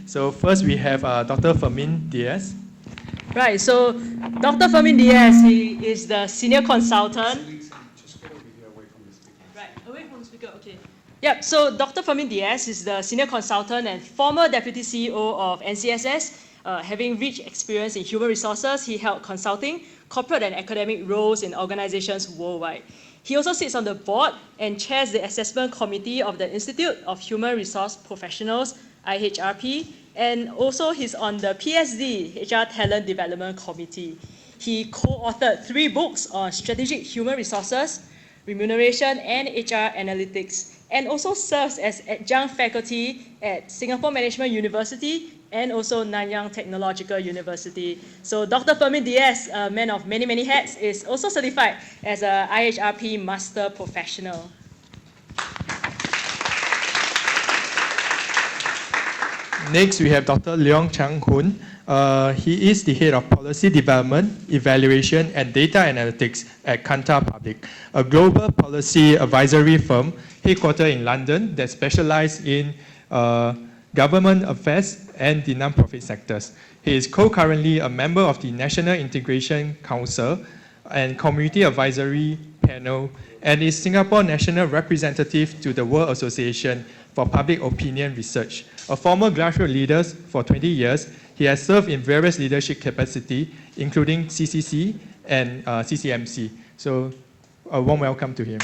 So first we have Dr. Fermin Diaz. Right, so Dr. Fermin Diaz, he is the senior consultant. Just get over here away from the speaker. Right, away from the speaker, okay. Yep, so Dr. Fermin Diaz is the senior consultant and former deputy CEO of NCSS. Having rich experience in human resources, he held consulting, corporate and academic roles in organizations worldwide. He also sits on the board and chairs the assessment committee of the Institute of Human Resource Professionals, IHRP, and also he's on the PSD, HR Talent Development Committee. He co-authored 3 books on strategic human resources, remuneration, and HR analytics, and also serves as adjunct faculty at Singapore Management University and also Nanyang Technological University. So Dr. Fermin Diaz, a man of many, many hats, is also certified as a IHRP Master Professional. Next, we have Dr. Leong Chang Hoon. He is the head of policy development, evaluation, and data analytics at Kantar Public, a global policy advisory firm headquartered in London that specializes in government affairs and the non-profit sectors. He is co-currently a member of the National Integration Council and Community Advisory Panel, and is Singapore National Representative to the World Association for Public Opinion Research. A former grassroots leader for 20 years, he has served in various leadership capacities, including CCC and CCMC. So a warm welcome to him.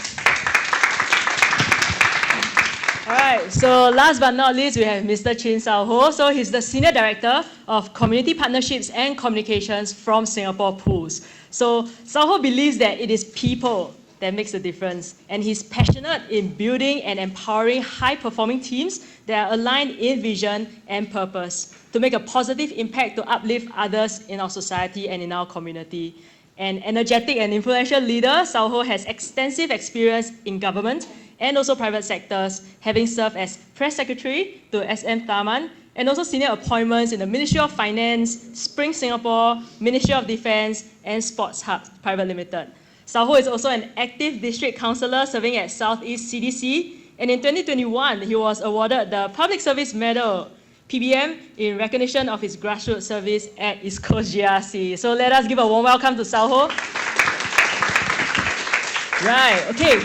All right, so last but not least, we have Mr. Chin Sao Ho. So he's the Senior Director of Community Partnerships and Communications from Singapore Pools. So Sao Ho believes that it is people that makes a difference, and he's passionate in building and empowering high-performing teams that are aligned in vision and purpose to make a positive impact to uplift others in our society and in our community. An energetic and influential leader, Sao Ho has extensive experience in government and also private sectors, having served as press secretary to SM Tharman, and also senior appointments in the Ministry of Finance, Spring Singapore, Ministry of Defence, and Sports Hub Private Limited. Sao Ho is also an active district councillor serving at Southeast CDC, and in 2021, he was awarded the Public Service Medal, PBM, in recognition of his grassroots service at East Coast GRC. So let us give a warm welcome to Sao Ho. Right, okay.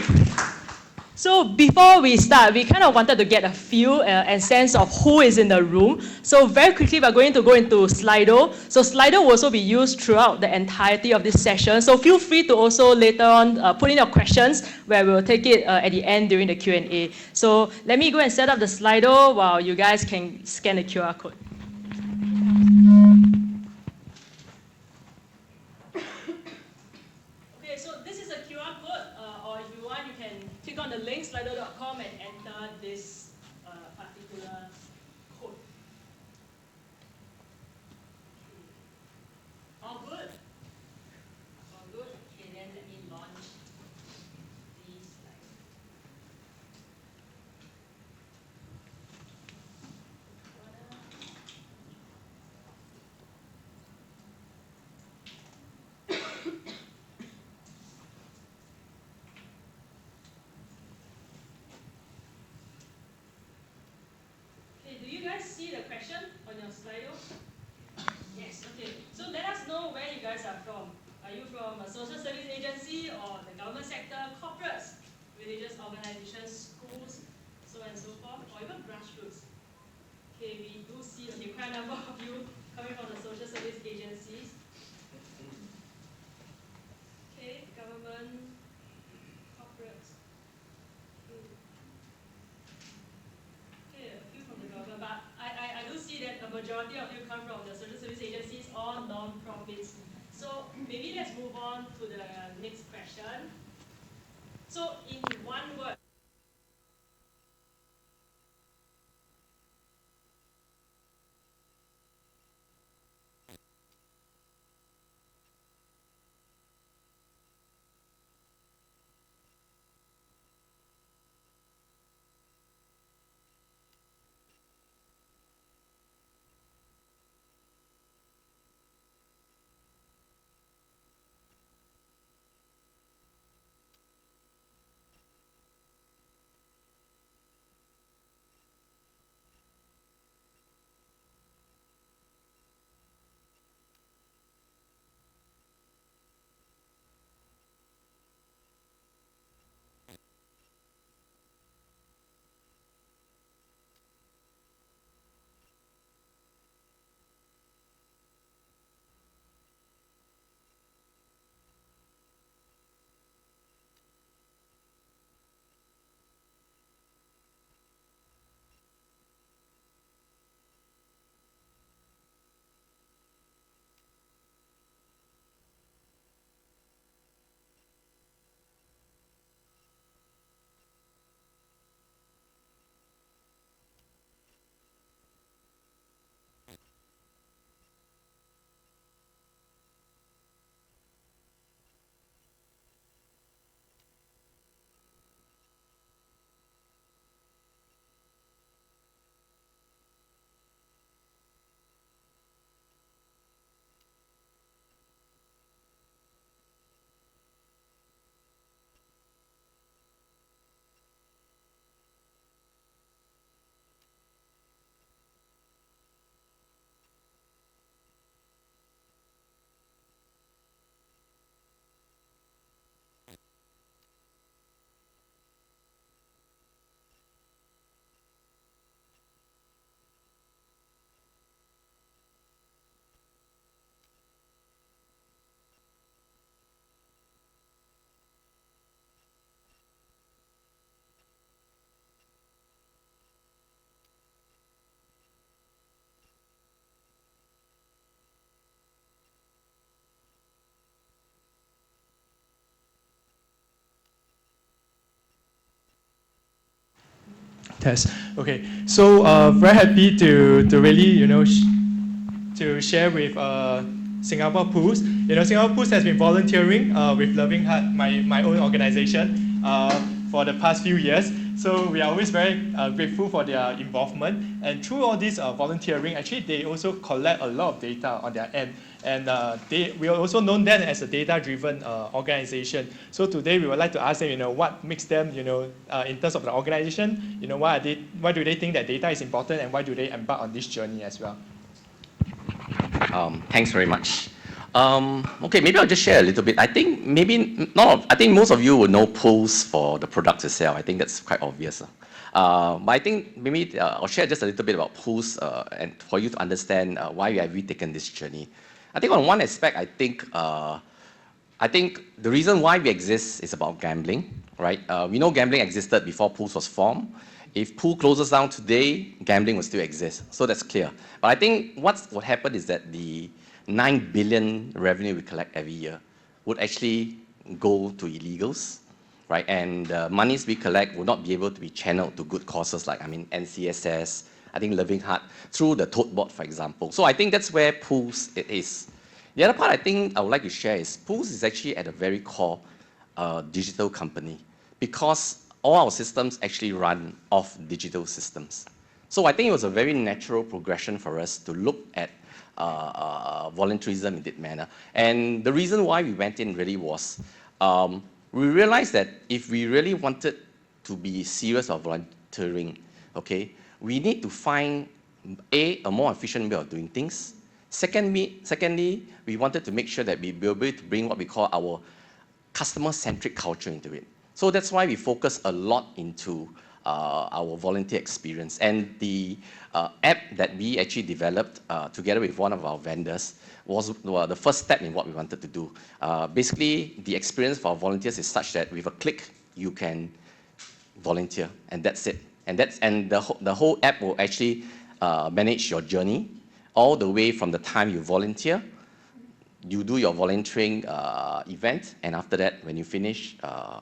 So before we start, we kind of wanted to get a feel and sense of who is in the room. So very quickly, we're going to go into Slido. So Slido will also be used throughout the entirety of this session. So feel free to also later on put in your questions, where we'll take it at the end during the Q&A. So let me go and set up the Slido while you guys can scan the QR code. Okay, so this is a QR code, or if you want, you can click on the link, slido.com, and enter this particular code. All good? All good? Okay, then let me launch these slides. Okay, do you guys see the question on your Slido? Yes, okay. So let us know where you guys are from. Are you from a social service agency or the government sector, corporates, religious organizations, schools, so on and so forth, or even grassroots? Okay, we do see quite a number of you coming from the social service agencies. Okay, government, corporates. Okay, a few from the government, but I do see that a majority of you come from the social service agencies or non-profits. So maybe let's move on to the next question. So in one word, Test. Okay. So very happy to really to share with Singapore Pools. Singapore Pools has been volunteering with Loving Heart, my own organization, for the past few years. So we are always very grateful for their involvement. And through all this volunteering, actually they also collect a lot of data on their end. And we are also known then as a data-driven organization. So today we would like to ask them, what makes them, in terms of the organization, why do they think that data is important, and why do they embark on this journey as well? Thanks very much. Okay, maybe I'll just share a little bit. I think I think most of you would know Pools for the products itself. I think that's quite obvious. But I think maybe I'll share just a little bit about Pools and for you to understand why have we taken this journey. I think on one aspect, I think the reason why we exist is about gambling, right? We know gambling existed before Pools was formed. If pool closes down today, gambling will still exist. So that's clear. But I think what happened is that the 9 billion revenue we collect every year would actually go to illegals, right? And the monies we collect will not be able to be channeled to good causes like, NCSS, I think Loving Heart, through the tote board, for example. So I think that's where Pools it is. The other part I think I would like to share is Pools is actually at a very core digital company because all our systems actually run off digital systems. So I think it was a very natural progression for us to look at volunteerism in that manner. And the reason why we went in really was, we realized that if we really wanted to be serious about volunteering, okay, we need to find a more efficient way of doing things. Secondly, we wanted to make sure that we were able to bring what we call our customer-centric culture into it. So that's why we focus a lot into our volunteer experience. And the app that we actually developed together with one of our vendors was the first step in what we wanted to do. Basically, the experience for our volunteers is such that with a click, you can volunteer, and that's it. And the whole app will actually manage your journey all the way from the time you volunteer, you do your volunteering event, and after that, when you finish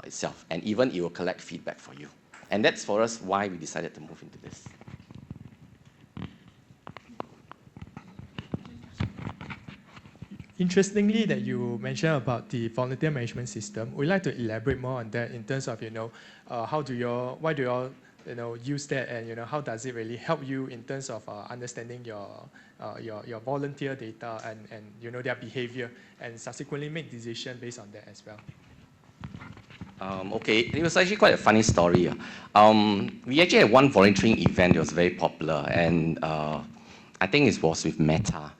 itself, and even it will collect feedback for you. And that's for us why we decided to move into this. Interestingly, that you mentioned about the volunteer management system. We'd like to elaborate more on that in terms of, why do you all use that, and how does it really help you in terms of understanding your volunteer data and their behavior, and subsequently make decisions based on that as well. Okay, it was actually quite a funny story. We actually had one volunteering event that was very popular, and I think it was with Meta.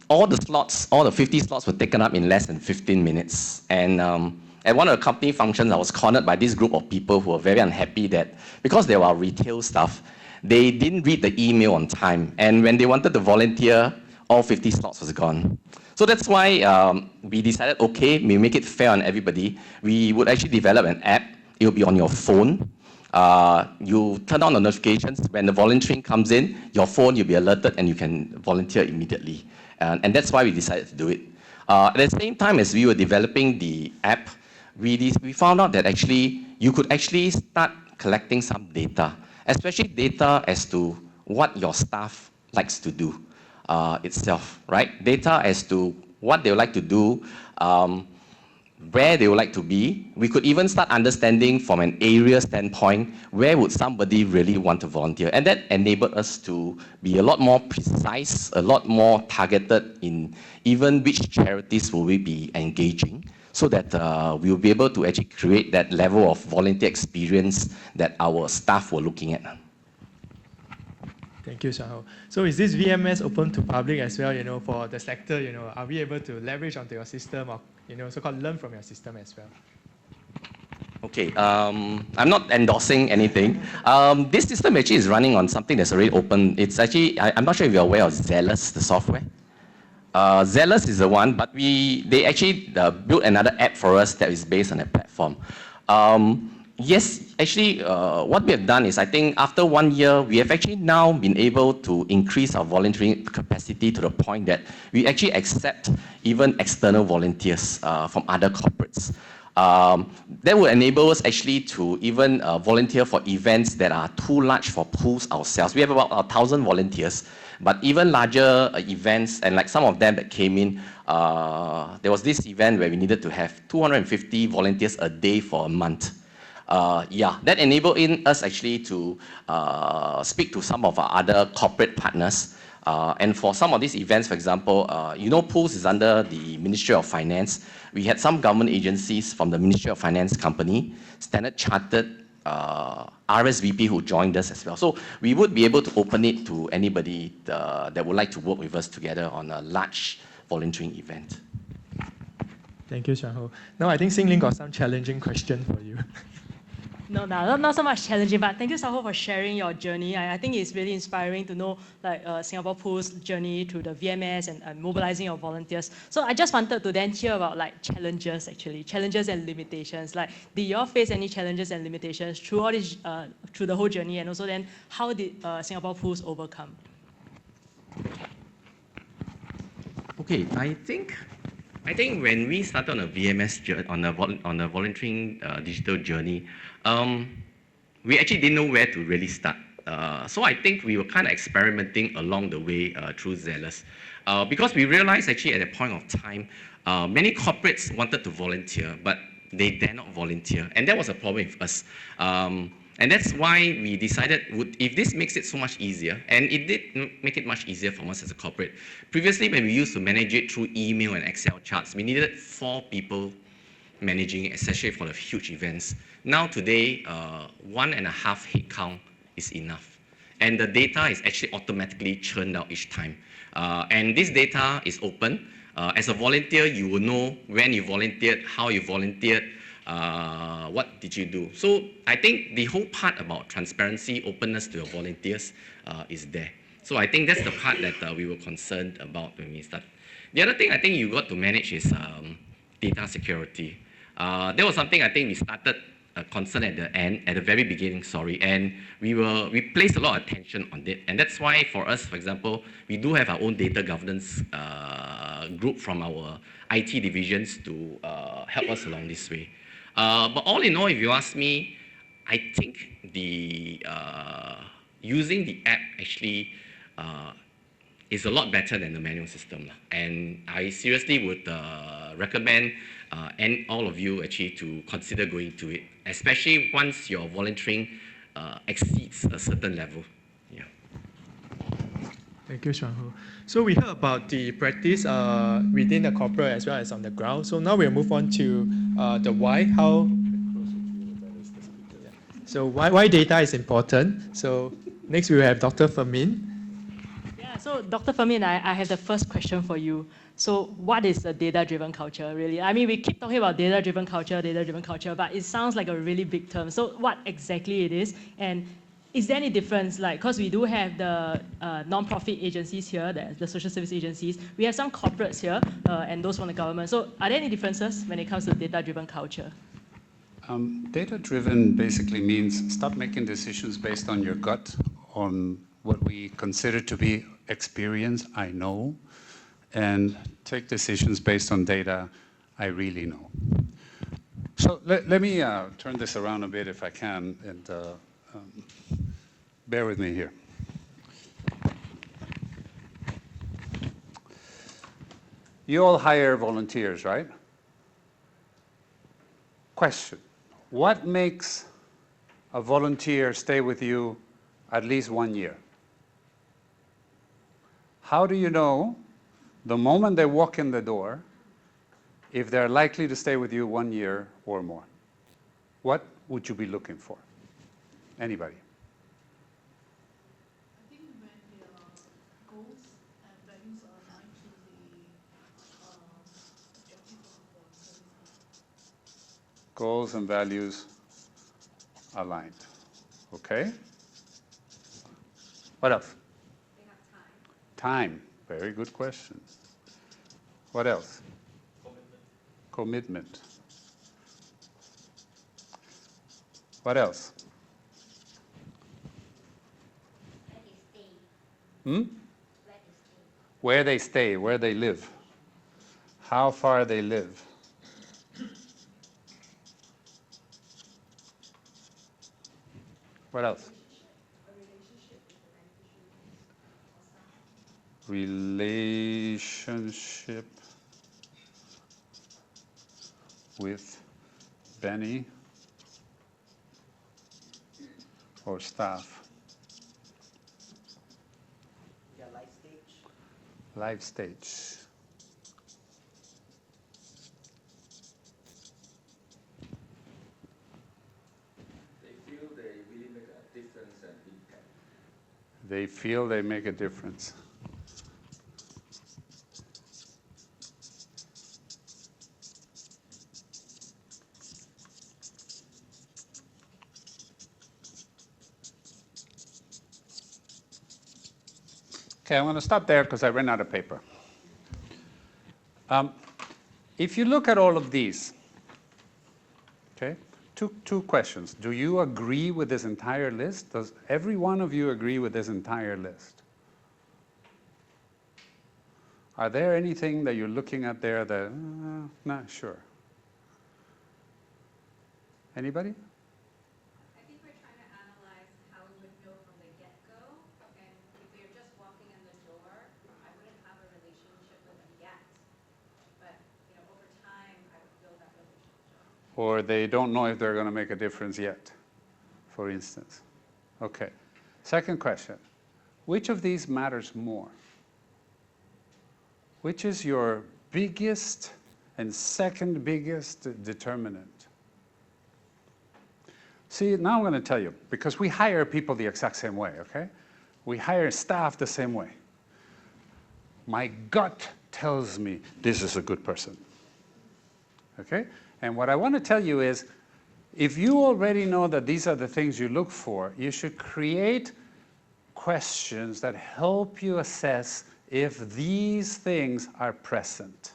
All the 50 slots were taken up in less than 15 minutes. And at one of the company functions, I was cornered by this group of people who were very unhappy that because they were retail staff, they didn't read the email on time. And when they wanted to volunteer, all 50 slots was gone. So that's why we decided, okay, we make it fair on everybody. We would actually develop an app. It will be on your phone. You turn on the notifications. When the volunteering comes in, your phone, you'll be alerted and you can volunteer immediately. And that's why we decided to do it. At the same time as we were developing the app, we found out that actually you could actually start collecting some data, especially data as to what your staff likes to do itself, right? Data as to what they would like to do, where they would like to be. We could even start understanding from an area standpoint, where would somebody really want to volunteer? And that enabled us to be a lot more precise, a lot more targeted in even which charities will we be engaging, so that we will be able to actually create that level of volunteer experience that our staff were looking at. Thank you, Shao. So is this VMS open to public as well, for the sector, are we able to leverage onto your system or, so-called learn from your system as well? Okay, I'm not endorsing anything. This system actually is running on something that's already open. It's actually, I'm not sure if you're aware of Zealous, the software. Zealous is the one, but they actually built another app for us that is based on that platform. Yes, actually, what we have done is, I think after 1 year, we have actually now been able to increase our volunteering capacity to the point that we actually accept even external volunteers from other corporates. That will enable us actually to even volunteer for events that are too large for pools ourselves. We have about 1,000 volunteers, but even larger events, and like some of them that came in, there was this event where we needed to have 250 volunteers a day for a month. That enabled us actually to speak to some of our other corporate partners. And for some of these events, for example, pools is under the Ministry of Finance. We had some government agencies from the Ministry of Finance company, Standard Chartered, RSVP who joined us as well. So we would be able to open it to anybody that would like to work with us together on a large volunteering event. Thank you, Xuan Ho. Now I think Xingling got some challenging question for you. No, not so much challenging, but thank you, Saho, for sharing your journey. I think it's really inspiring to know Singapore Pool's journey through the VMS and mobilizing your volunteers. So I just wanted to then hear about challenges and limitations. Did you all face any challenges and limitations through all this, through the whole journey, and also then how did Singapore Pools overcome? Okay, I think when we started on a VMS journey, on a volunteering digital journey, we actually didn't know where to really start. So I think we were kind of experimenting along the way through Zealous. Because we realized actually at a point of time, many corporates wanted to volunteer, but they dare not volunteer. And that was a problem with us. And that's why we decided, if this makes it so much easier, and it did make it much easier for us as a corporate. Previously, when we used to manage it through email and Excel charts, we needed 4 people managing it, especially for the huge events. Now today, 1.5 headcount is enough. And the data is actually automatically churned out each time. And this data is open. As a volunteer, you will know when you volunteered, how you volunteered, what did you do. So I think the whole part about transparency, openness to your volunteers is there. So I think that's the part that we were concerned about when we started. The other thing I think you got to manage is data security. That was something I think we started concern at the very beginning, and we placed a lot of attention on it. And that's why for us, for example, we do have our own data governance group from our IT divisions to help us along this way. But all in all, if you ask me, I think the using the app actually is a lot better than the manual system. And I seriously would recommend and all of you actually to consider going to it, especially once your volunteering exceeds a certain level. Yeah. Thank you, Xuan Ho. So we heard about the practice within the corporate as well as on the ground. So now we'll move on to the why, how. So why data is important. So next we will have Dr. Fermin. Yeah, so Dr. Fermin, I have the first question for you. So what is a data-driven culture, really? I mean, we keep talking about data-driven culture, but it sounds like a really big term. So what exactly it is? And is there any difference, because we do have the non-profit agencies here, the social service agencies, we have some corporates here, and those from the government. So are there any differences when it comes to data-driven culture? Data-driven basically means stop making decisions based on your gut, on what we consider to be experience, I know, and take decisions based on data I really know. So let me turn this around a bit if I can, and bear with me here. You all hire volunteers, right? Question: what makes a volunteer stay with you at least 1 year? How do you know the moment they walk in the door if they're likely to stay with you 1 year or more? What would you be looking for? Anybody? I think when their goals and values are aligned to the objective of the service. Goals and values aligned. Okay. What else? They have time. Time. Very good question. What else? Commitment. What else? Where they stay, where they live. How far they live. What else? Relationship with Benny or staff. Yeah, life stage. Life stage. They feel they really make a difference and impact. They feel they make a difference. Okay, I'm going to stop there because I ran out of paper. If you look at all of these, okay, two questions. Do you agree with this entire list? Does every one of you agree with this entire list? Are there anything that you're looking at there that, not sure? Anybody? I think we're trying to analyze how we would know from the get-go, and if they're just walking in the door, I wouldn't have a relationship with them yet. But, over time, I would build that relationship. Or they don't know if they're going to make a difference yet, for instance. Okay. Second question. Which of these matters more? Which is your biggest and second biggest determinant? See, now I'm going to tell you, because we hire people the exact same way, okay? We hire staff the same way. My gut tells me this is a good person, okay? And what I want to tell you is, if you already know that these are the things you look for, you should create questions that help you assess if these things are present.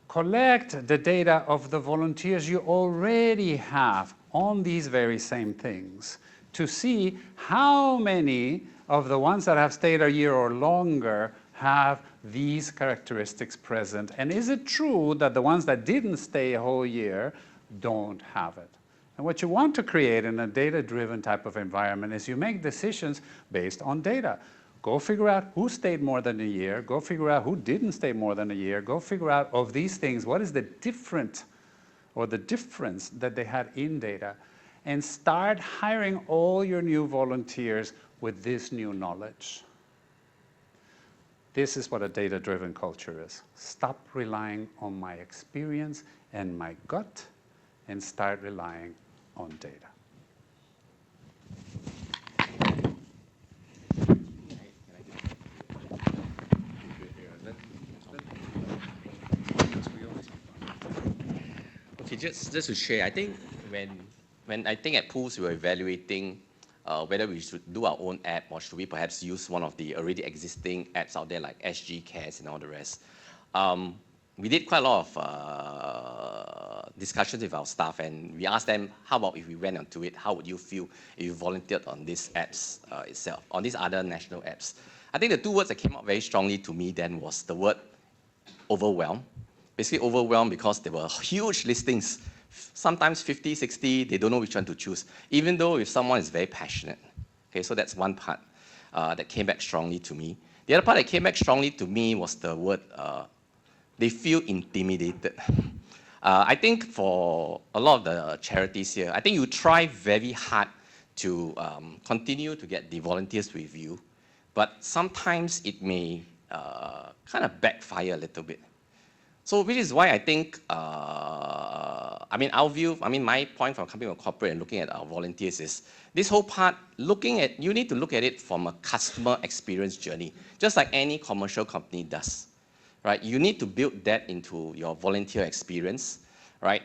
Collect the data of the volunteers you already have on these very same things to see how many of the ones that have stayed a year or longer have these characteristics present. And is it true that the ones that didn't stay a whole year don't have it? And what you want to create in a data-driven type of environment is you make decisions based on data. Go figure out who stayed more than a year. Go figure out who didn't stay more than a year. Go figure out of these things, what is the difference that they had in data. And start hiring all your new volunteers with this new knowledge. This is what a data-driven culture is. Stop relying on my experience and my gut and start relying on data. Okay, just to share, I think when I think at Pools we were evaluating whether we should do our own app or should we perhaps use one of the already existing apps out there like SG Cares and all the rest. We did quite a lot of discussions with our staff, and we asked them, how about if we went onto it, how would you feel if you volunteered on these apps itself, on these other national apps? I think the two words that came out very strongly to me then was the word overwhelmed. Basically overwhelmed because there were huge listings, sometimes 50, 60, they don't know which one to choose, even though if someone is very passionate. Okay, so that's one part that came back strongly to me. The other part that came back strongly to me was the word, they feel intimidated. I think for a lot of the charities here, I think you try very hard to continue to get the volunteers with you, but sometimes it may kind of backfire a little bit. So which is why I think, our view, my point from coming from corporate and looking at our volunteers is, this whole part, you need to look at it from a customer experience journey, just like any commercial company does, right? You need to build that into your volunteer experience, right?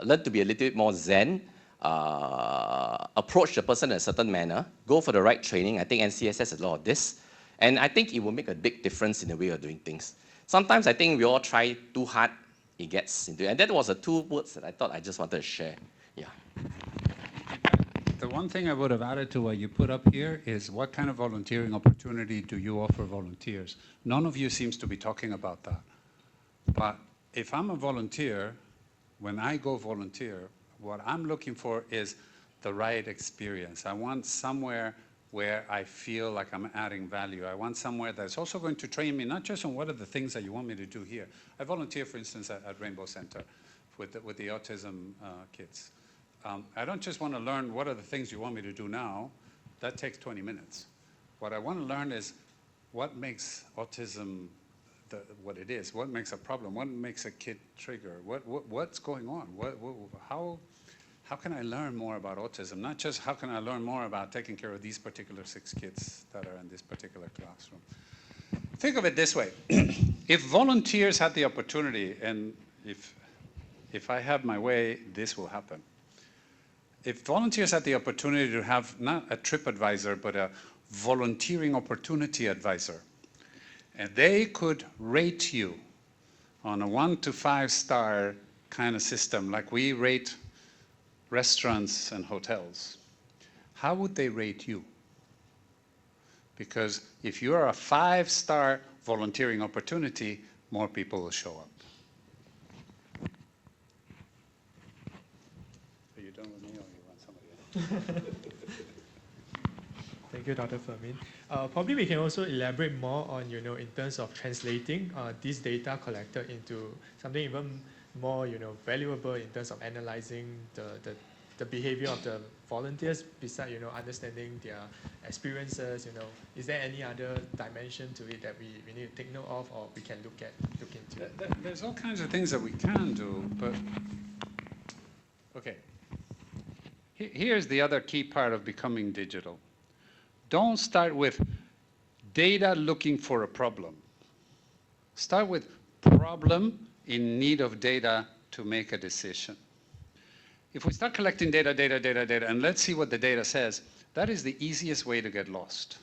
Learn to be a little bit more zen, approach the person in a certain manner, go for the right training. I think NCS has a lot of this, and I think it will make a big difference in the way of doing things. Sometimes I think we all try too hard, it gets into it. And that was the two words that I thought I just wanted to share. Yeah. The one thing I would have added to what you put up here is what kind of volunteering opportunity do you offer volunteers? None of you seems to be talking about that. But if I'm a volunteer, when I go volunteer, what I'm looking for is the right experience. I want somewhere where I feel like I'm adding value. I want somewhere that's also going to train me, not just on what are the things that you want me to do here. I volunteer, for instance, at Rainbow Center with the autism kids. I don't just want to learn what are the things you want me to do now. That takes 20 minutes. What I want to learn is what makes autism what it is, what makes a problem, what makes a kid trigger, what's going on, how can I learn more about autism? Not just how can I learn more about taking care of these particular 6 kids that are in this particular classroom. Think of it this way. If volunteers had the opportunity, and if I have my way, this will happen. If volunteers had the opportunity to have not a trip advisor, but a volunteering opportunity advisor, and they could rate you on a 1 to 5-star kind of system, like we rate restaurants and hotels, how would they rate you? Because if you are a 5-star volunteering opportunity, more people will show up. Are you done with me or you want somebody else? Thank you, Dr. Fermin. Probably we can also elaborate more on, in terms of translating this data collected into something even more, valuable in terms of analyzing the behavior of the volunteers, besides, understanding their experiences, Is there any other dimension to it that we need to take note of, or we can look into? There's all kinds of things that we can do, but okay. Here's the other key part of becoming digital. Don't start with data looking for a problem. Start with problem in need of data to make a decision. If we start collecting data, and let's see what the data says, that is the easiest way to get lost.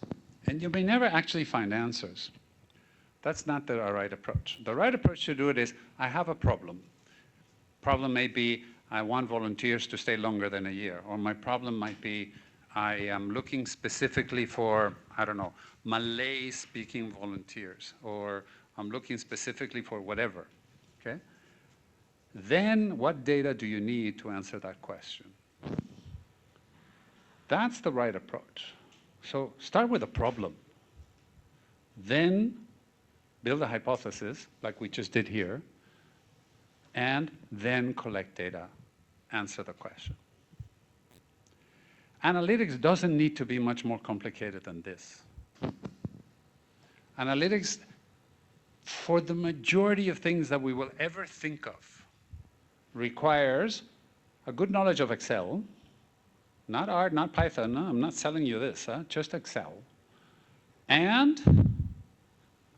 And you may never actually find answers. That's not the right approach. The right approach to do it is, I have a problem. Problem may be, I want volunteers to stay longer than a year. Or my problem might be, I am looking specifically for, I don't know, Malay-speaking volunteers. Or I'm looking specifically for whatever, okay? Then what data do you need to answer that question? That's the right approach. So start with a problem. Then build a hypothesis, like we just did here, and then collect data, answer the question. Analytics doesn't need to be much more complicated than this. Analytics, for the majority of things that we will ever think of, requires a good knowledge of Excel, not R, not Python, no, I'm not selling you this, just Excel, and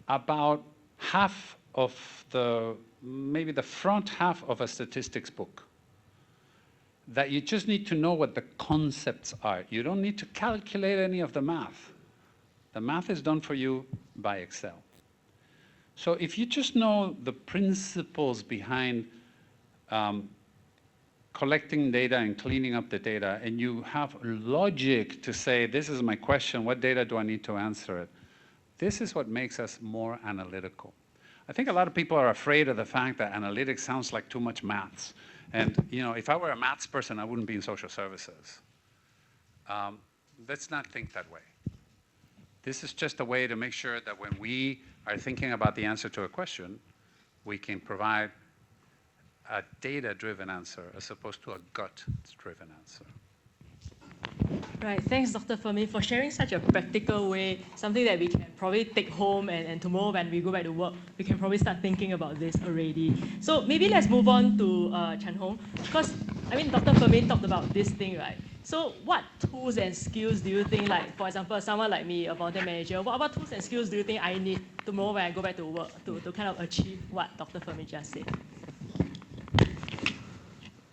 about half of maybe the front half of a statistics book, that you just need to know what the concepts are. You don't need to calculate any of the math. The math is done for you by Excel. So if you just know the principles behind collecting data and cleaning up the data, and you have logic to say, this is my question, what data do I need to answer it? This is what makes us more analytical. I think a lot of people are afraid of the fact that analytics sounds like too much maths. And if I were a maths person, I wouldn't be in social services. Let's not think that way. This is just a way to make sure that when we are thinking about the answer to a question, we can provide a data-driven answer as opposed to a gut-driven answer. Right, thanks Dr. Fermin for sharing such a practical way, something that we can probably take home, and tomorrow when we go back to work, we can probably start thinking about this already. So maybe let's move on to Chan Hong, because Dr. Fermin talked about this thing, right? So what tools and skills do you think, like for example, someone like me, a volunteer manager, what tools and skills do you think I need tomorrow when I go back to work to kind of achieve what Dr. Fermin just said?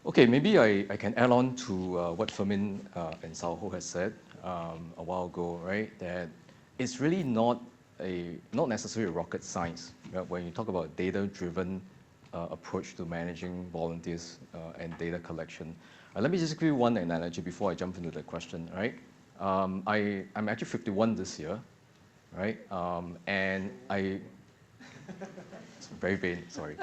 Okay, maybe I can add on to what Fermin and Sao has said a while ago, right? That it's really not necessarily rocket science, right? When you talk about data-driven approach to managing volunteers and data collection. Let me just give you one analogy before I jump into the question, right? I'm actually 51 this year, right? And it's very vain, sorry.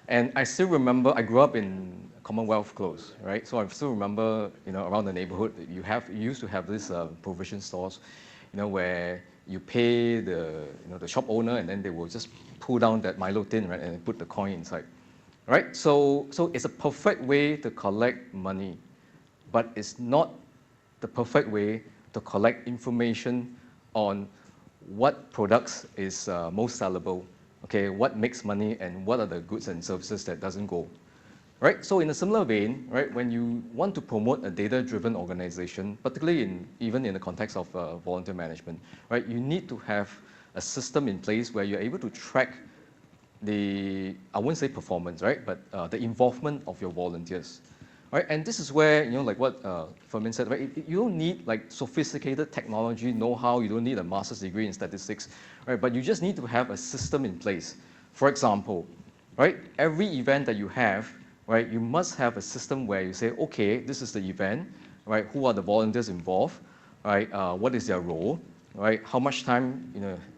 And I still remember, I grew up in Commonwealth Close, right? So I still remember, around the neighborhood, you used to have this provision stores, where you pay the shop owner, and then they will just pull down that Milo tin, right, and put the coin inside, right? So it's a perfect way to collect money, but it's not the perfect way to collect information on what products is most sellable, okay, what makes money, and what are the goods and services that doesn't go. Right? So in a similar vein, right, when you want to promote a data-driven organization, particularly even in the context of volunteer management, right, you need to have a system in place where you're able to track I wouldn't say performance, right, but the involvement of your volunteers. Right? And this is where, like what Fermin said, right, you don't need like sophisticated technology know-how, you don't need a master's degree in statistics, right, but you just need to have a system in place. For example, right, every event that you have, right, you must have a system where you say, okay, this is the event, right, who are the volunteers involved, right, what is their role, right, how much time,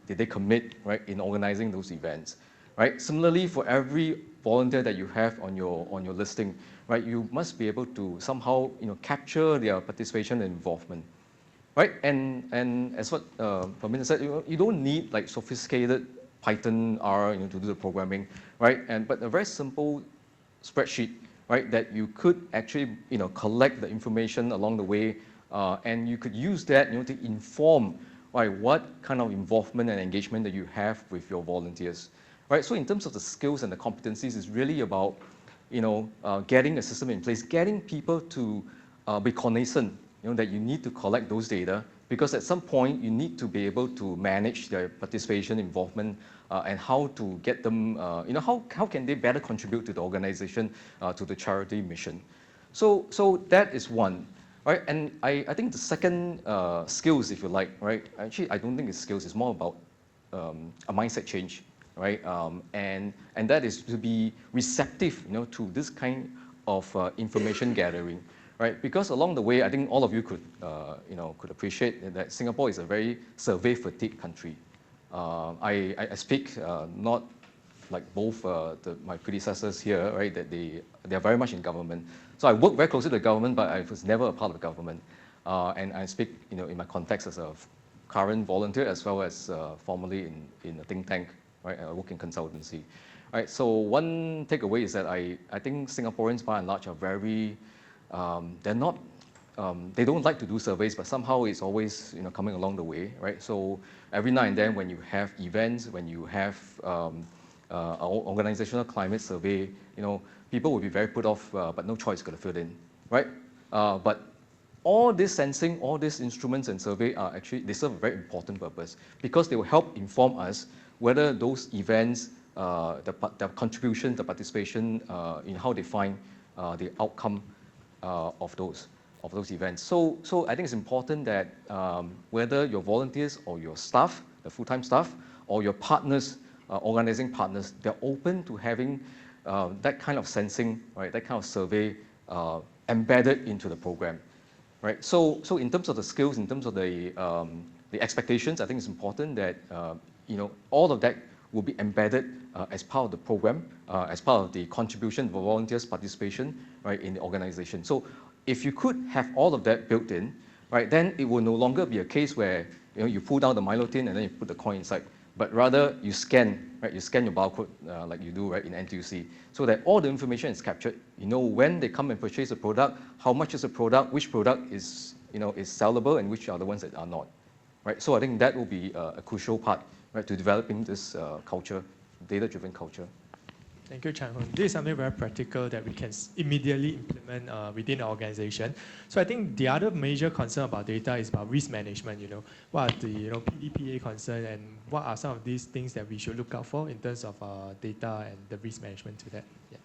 did they commit, right, in organizing those events, right? Similarly, for every volunteer that you have on your listing, right, you must be able to somehow, capture their participation and involvement, right? And as what Paminta said, you don't need like sophisticated Python, R, to do the programming, right? But a very simple spreadsheet, right, that you could actually, collect the information along the way, and you could use that, to inform, right, what kind of involvement and engagement that you have with your volunteers, right? So in terms of the skills and the competencies, it's really about, getting a system in place, getting people to be cognizant, that you need to collect those data, because at some point you need to be able to manage their participation, involvement, and how to get them, how can they better contribute to the organization, to the charity mission. So that is one, right? And I think the second skills, if you like, right? Actually, I don't think it's skills, it's more about a mindset change, right? And that is to be receptive, to this kind of information gathering, right? Because along the way, I think all of you could, could appreciate that Singapore is a very survey fatigue country. I speak not like both my predecessors here, right? That they are very much in government. So I work very closely with the government, but I was never a part of the government. And I speak, in my context as a current volunteer as well as formerly in a think tank, right? I work in consultancy. Right, so one takeaway is that I think Singaporeans by and large are very, they're not, they don't like to do surveys, but somehow it's always coming along the way, right? So every now and then when you have events, when you have our organizational climate survey, people will be very put off, but no choice, got to fill in, right? But all this sensing, all these instruments and survey are actually, they serve a very important purpose because they will help inform us whether those events, the contribution, the participation, in how they find the outcome of those events. So I think it's important that whether your volunteers or your staff, the full-time staff, or your partners, organizing partners, they're open to having that kind of sensing, right, that kind of survey embedded into the program, right? So in terms of the skills, in terms of the expectations, I think it's important that all of that will be embedded as part of the program, as part of the contribution for volunteers' participation, right, in the organization. So if you could have all of that built in, right, then it will no longer be a case where you pull down the Milo tin and then you put the coin inside, but rather you scan, right, you scan your barcode like you do, right, in NTUC, so that all the information is captured. You know when they come and purchase a product, how much is the product, which product is is sellable, and which are the ones that are not, right? So I think that will be a crucial part, right, to developing this culture, data-driven culture. Thank you, Chang Hun. This is something very practical that we can immediately implement within the organization. So I think the other major concern about data is about risk management. What are the PDPA concern, and what are some of these things that we should look out for in terms of data and the risk management to that? Yeah.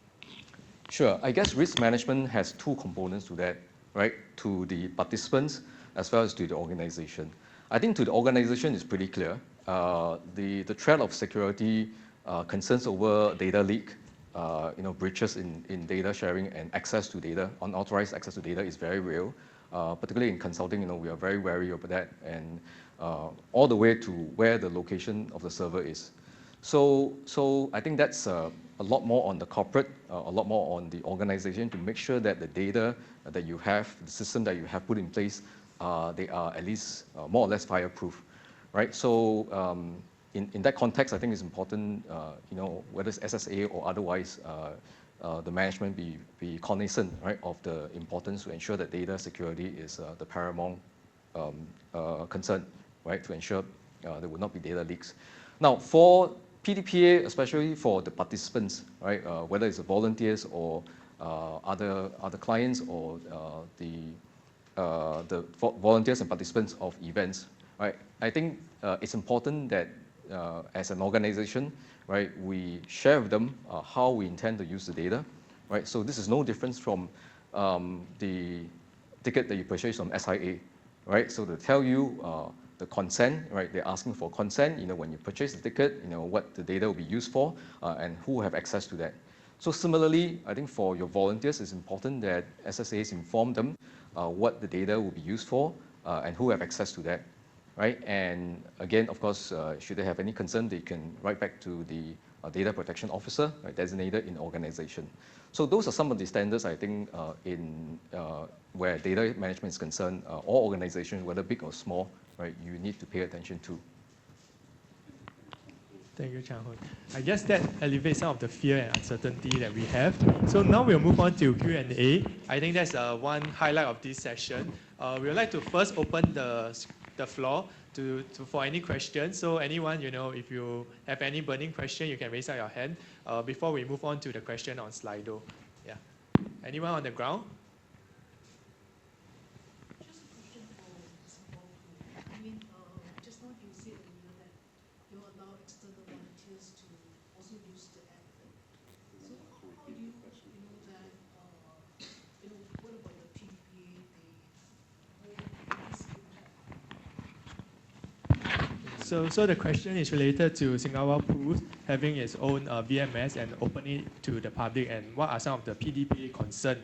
Sure. I guess risk management has two components to that, right? To the participants as well as to the organization. I think to the organization is pretty clear. The threat of security concerns over data leak, breaches in data sharing and access to data, unauthorized access to data is very real. Particularly in consulting, we are very wary of that, and all the way to where the location of the server is. So I think that's a lot more on the corporate, a lot more on the organization to make sure that the data that you have, the system that you have put in place, they are at least more or less fireproof, right? So in that context, I think it's important, whether it's SSA or otherwise, the management be cognizant, right, of the importance to ensure that data security is the paramount concern, right, to ensure there will not be data leaks. Now, for PDPA, especially for the participants, right, whether it's the volunteers or other clients or the volunteers and participants of events, right, I think it's important that as an organization, right, we share with them how we intend to use the data, right? So this is no difference from the ticket that you purchase from SIA, right? So they tell you the consent, right? They're asking for consent, when you purchase the ticket, what the data will be used for and who have access to that. So similarly, I think for your volunteers, it's important that SSAs inform them what the data will be used for and who have access to that, right? And again, of course, should they have any concern, they can write back to the data protection officer, right, designated in organization. So those are some of the standards, I think, in where data management is concerned, all organizations, whether big or small, right, you need to pay attention to. Thank you, Chang Hoon. I guess that alleviates some of the fear and uncertainty that we have. So now we'll move on to Q&A. I think that's one highlight of this session. We would like to first open the floor for any questions. So anyone, if you have any burning question, you can raise up your hand before we move on to the question on Slido. Yeah. Anyone on the ground? Just a question for Singapore Pool. I mean, just now you said earlier that you allow external volunteers to also use the app. So how do you know that, what about the PDPA, So the question is related to Singapore Pools having its own VMS and opening it to the public, and what are some of the PDPA concerns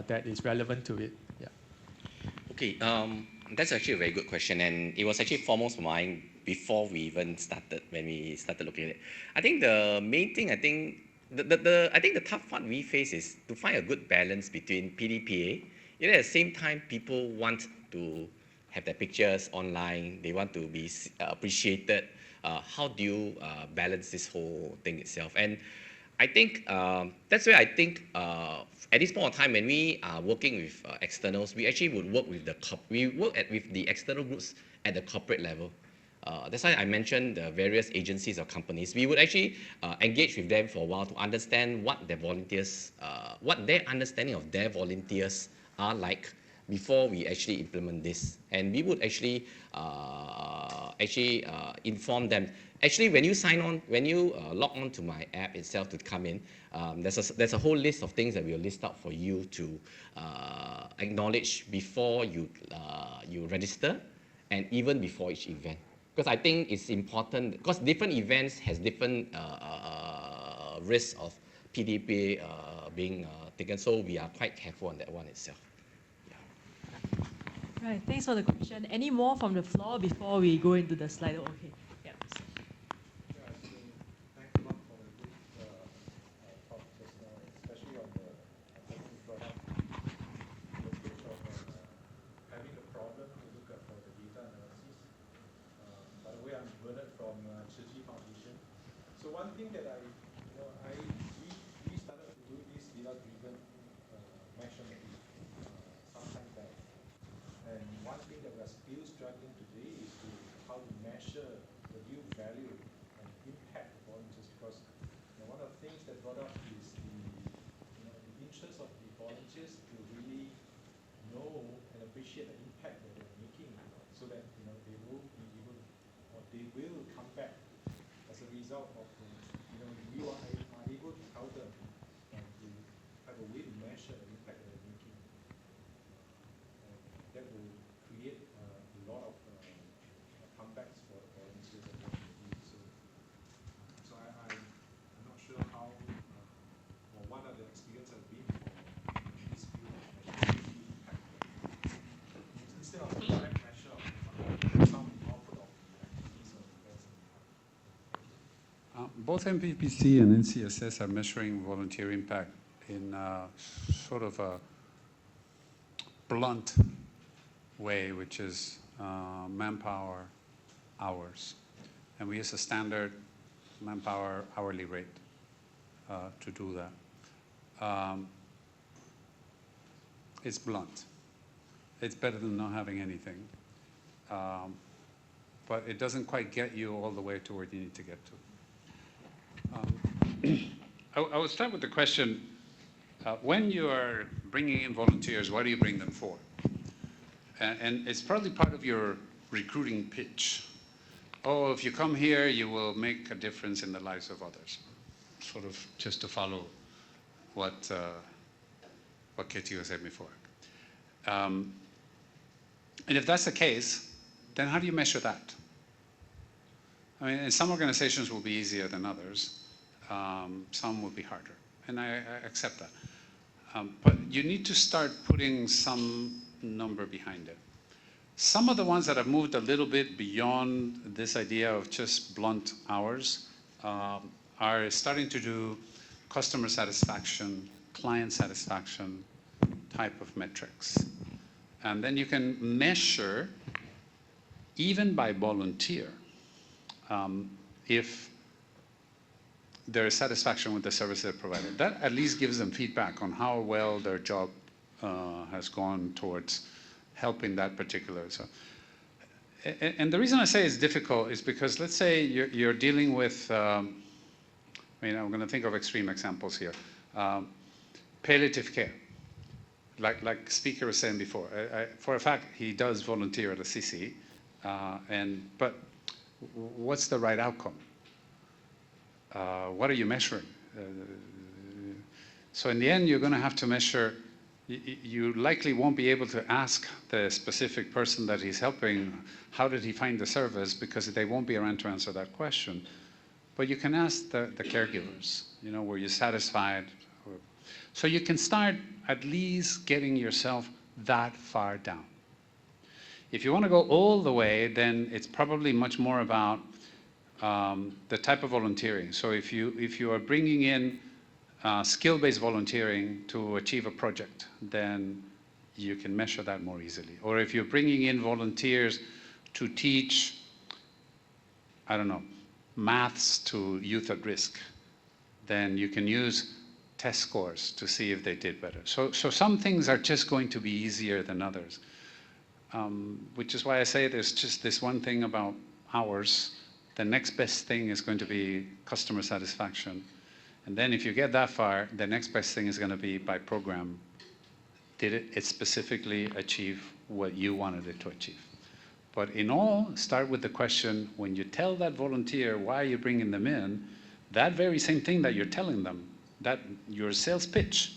that is relevant to it? Yeah. Okay, that's actually a very good question, and it was actually foremost mine before we even started, when we started looking at it. I think the main thing, I think the tough part we face is to find a good balance between PDPA. At the same time, people want to have their pictures online, they want to be appreciated. How do you balance this whole thing itself? And I think that's where I think at this point of time, when we are working with externals, we actually would work with with the external groups at the corporate level. That's why I mentioned the various agencies or companies. We would actually engage with them for a while to understand what their volunteers, what their understanding of their volunteers are like before we actually implement this. And we would actually inform them. Actually, when you sign on, when you log on to my app itself to come in, there's a whole list of things that we'll list out for you to acknowledge before you register, and even before each event. Because I think it's important, because different events has different risks of PDPA being taken, so we are quite careful on that one itself. Right, thanks for the question. Any more from the floor before we go into the slide? Okay. Yeah. Thanks a lot for the good talk just now, especially on the things you brought up, the stage of having the problem to look at for the data analysis. By the way, I'm Bernard from Chiji Foundation. So one thing that we started to do this data-driven measurement some time back. And one thing that we're still struggling today is how to measure the real value and impact of volunteers, because one of the things that brought up is the interest of the volunteers to really know and appreciate the impact that they're making, so that they will be able, or they will come back as a result of you are able to tell them and to have a way to measure the impact that they're making. That will create a lot of comebacks for the volunteers and what they do. So I'm not sure how or what are the experience have been for this field of measuring impact. Instead of a direct measure of some output of activities or events. both MPPC and NCSS are measuring volunteer impact in sort of a blunt way, which is manpower hours. And we use a standard manpower hourly rate to do that. It's blunt. It's better than not having anything. But it doesn't quite get you all the way to where you need to get to. I will start with the question, when you are bringing in volunteers, what do you bring them for? And it's probably part of your recruiting pitch. Oh, if you come here, you will make a difference in the lives of others. Sort of just to follow what Katie said before. And if that's the case, then how do you measure that? I mean, some organizations will be easier than others. Some will be harder, and I accept that. But you need to start putting some number behind it. Some of the ones that have moved a little bit beyond this idea of just blunt hours are starting to do customer satisfaction, client satisfaction type of metrics. And then you can measure, even by volunteer, if there is satisfaction with the service they're provided. That at least gives them feedback on how well their job has gone towards helping that particular. So, and the reason I say it's difficult is because let's say you're dealing with, I mean, I'm going to think of extreme examples here. Palliative care. Like Speaker was saying before, for a fact, he does volunteer at a CC, but what's the right outcome? What are you measuring? So in the end, you're going to have to measure. You likely won't be able to ask the specific person that he's helping, how did he find the service, because they won't be around to answer that question. But you can ask the caregivers, you know, were you satisfied? So you can start at least getting yourself that far down. If you want to go all the way, then it's probably much more about the type of volunteering. So if you are bringing in skill-based volunteering to achieve a project, then you can measure that more easily. Or if you're bringing in volunteers to teach, I don't know, maths to youth at risk, then you can use test scores to see if they did better. So some things are just going to be easier than others, which is why I say there's just this one thing about hours. The next best thing is going to be customer satisfaction. And then if you get that far, the next best thing is going to be by program. Did it specifically achieve what you wanted it to achieve? But in all, start with the question, when you tell that volunteer why you're bringing them in, that very same thing that you're telling them, that your sales pitch,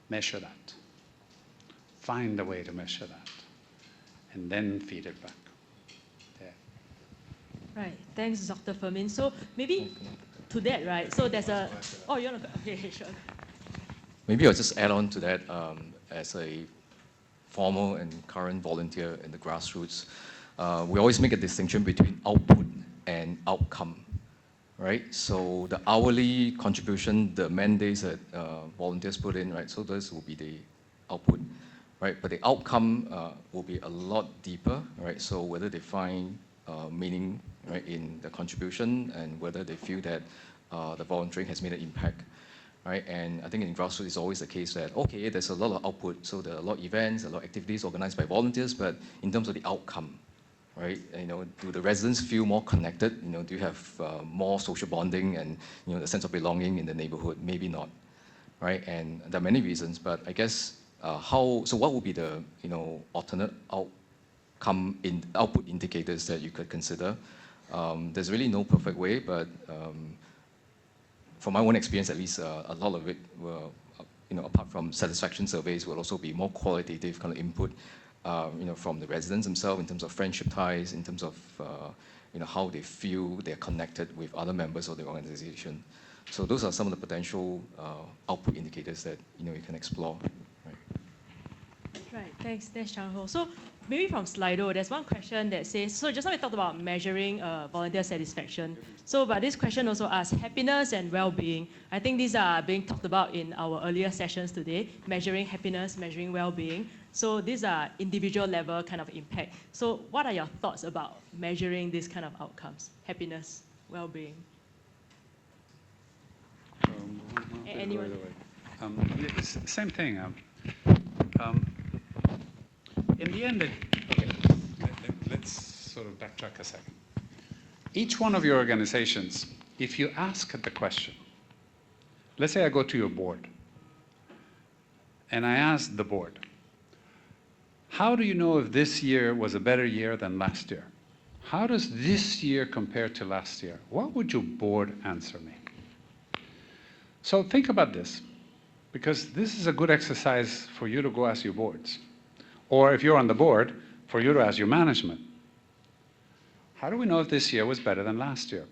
measure that. Find a way to measure that. And then feed it back. Yeah. Right, thanks, Dr. Fermin. So maybe to that, right, so there's a, oh, you want to, okay, sure. Maybe I'll just add on to that as a former and current volunteer in the grassroots. We always make a distinction between output and outcome, right? So the hourly contribution, the man days that volunteers put in, right? So those will be the output, right? But the outcome will be a lot deeper, right? So whether they find meaning, right, in the contribution and whether they feel that the volunteering has made an impact, right? And I think in grassroots it's always the case that, okay, there's a lot of output, so there are a lot of events, a lot of activities organized by volunteers, but in terms of the outcome, right, you know, do the residents feel more connected? You know, do you have more social bonding and, you know, the sense of belonging in the neighborhood? Maybe not, right? And there are many reasons, but I guess so what would be the, you know, alternate output indicators that you could consider? There's really no perfect way, but from my own experience, at least, a lot of it will, you know, apart from satisfaction surveys, will also be more qualitative kind of input, you know, from the residents themselves in terms of friendship ties, in terms of, you know, how they feel they're connected with other members of the organization. So those are some of the potential output indicators that, you know, you can explore. Right. Right, thanks, Chang Ho. So maybe from Slido, there's one question that says, so just now we talked about measuring volunteer satisfaction. So, but this question also asks happiness and well-being. I think these are being talked about in our earlier sessions today, measuring happiness, measuring well-being. So these are individual level kind of impact. So what are your thoughts about measuring these kind of outcomes? Happiness, well-being? Anyone? Same thing. In the end, okay, let's sort of backtrack a second. Each one of your organizations, if you ask the question, let's say I go to your board, and I ask the board, how do you know if this year was a better year than last year? How does this year compare to last year? What would your board answer me? So think about this, because this is a good exercise for you to go ask your boards. Or if you're on the board, for you to ask your management. How do we know if this year was better than last year?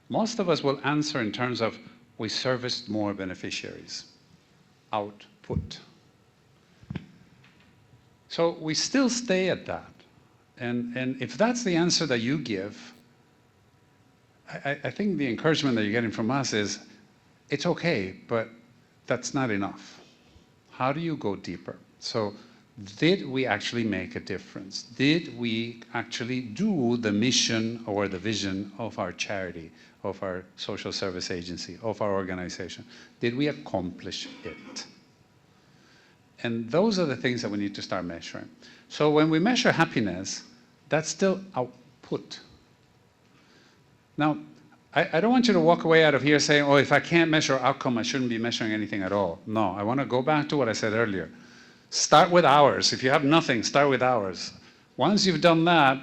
Most of us will answer in terms of, we serviced more beneficiaries. Output. So we still stay at that. And if that's the answer that you give, I think the encouragement that you're getting from us is, it's okay, but that's not enough. How do you go deeper? So did we actually make a difference? Did we actually do the mission or the vision of our charity, of our social service agency, of our organization? Did we accomplish it? And those are the things that we need to start measuring. So when we measure happiness, that's still output. Now, I don't want you to walk away out of here saying, oh, if I can't measure outcome, I shouldn't be measuring anything at all. No, I want to go back to what I said earlier. Start with hours. If you have nothing, start with hours. Once you've done that,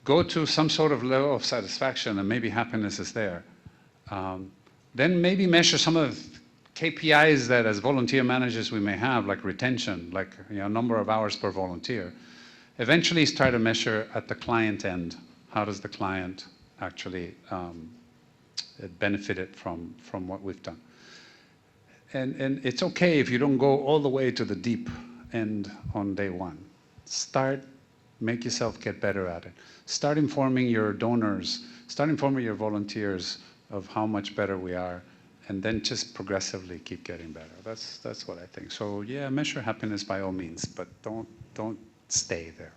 go to some sort of level of satisfaction, and maybe happiness is there. Then maybe measure some of the KPIs that as volunteer managers we may have, like retention, like number of hours per volunteer. Eventually start to measure at the client end. How does the client actually benefited from what we've done? And it's okay if you don't go all the way to the deep end on day one. Start, make yourself get better at it. Start informing your donors, start informing your volunteers of how much better we are, and then just progressively keep getting better. That's what I think. So yeah, measure happiness by all means, but don't stay there.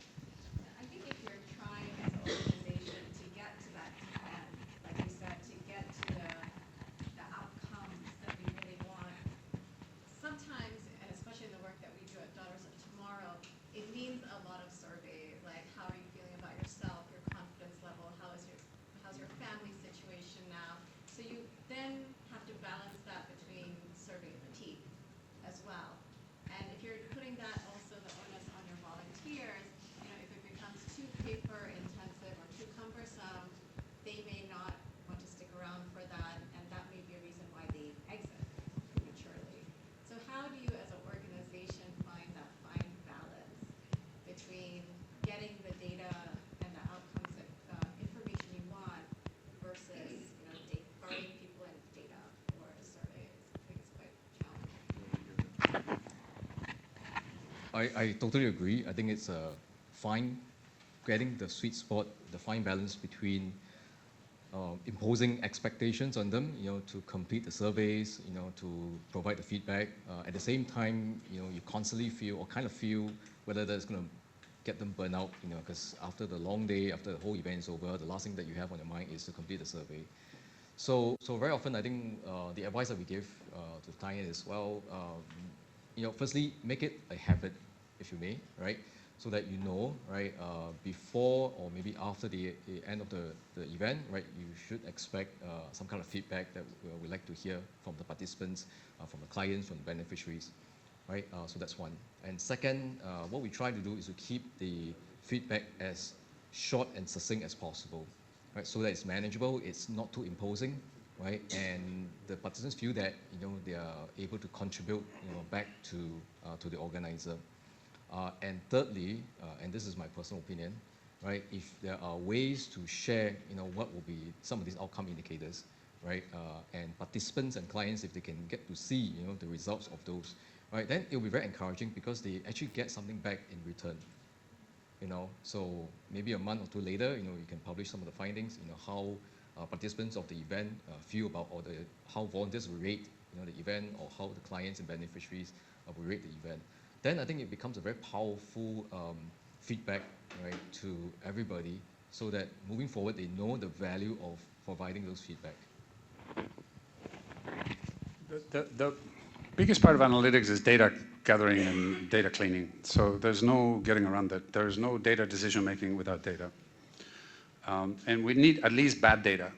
I think if you're trying as an organization to get to that end, like you said, to get to the outcomes that we really want, sometimes, and especially in the work that we do at Daughters of Tomorrow, it means a lot of surveys, like how are you feeling about yourself, your confidence level, how's your family situation now. So you then have to balance that between survey fatigue as well. And if you're putting that also the onus on your volunteers, if it becomes too paper intensive or too cumbersome, they may not want to stick around for that, and that may be a reason why they exit prematurely. So how do you as an organization find that fine balance between getting the data and the outcomes that information you want versus burning people in data or surveys? I think it's quite challenging. I totally agree. I think it's getting the sweet spot, the fine balance between imposing expectations on them, to complete the surveys, to provide the feedback. At the same time, you constantly feel whether that's going to get them burnt out, because after the long day, after the whole event is over, the last thing that you have on your mind is to complete the survey. So very often, I think the advice that we give to the client is, firstly, make it a habit, if you may, right? So that right, before or maybe after the end of the event, right, you should expect some kind of feedback that we'd like to hear from the participants, from the clients, from the beneficiaries, right? So that's one. And second, what we try to do is to keep the feedback as short and succinct as possible, right? So that it's manageable, it's not too imposing, right? And the participants feel that they are able to contribute back to the organizer. And thirdly, and this is my personal opinion, right? If there are ways to share, what will be some of these outcome indicators, right? And participants and clients, if they can get to see, the results of those, right, then it will be very encouraging because they actually get something back in return. So maybe a month or two later, you can publish some of the findings, how participants of the event feel about, or how volunteers will rate, the event, or how the clients and beneficiaries will rate the event. Then I think it becomes a very powerful feedback, right, to everybody, so that moving forward they know the value of providing those feedback. The biggest part of analytics is data gathering and data cleaning. So there's no getting around that. There's no data decision making without data. And we need at least bad data.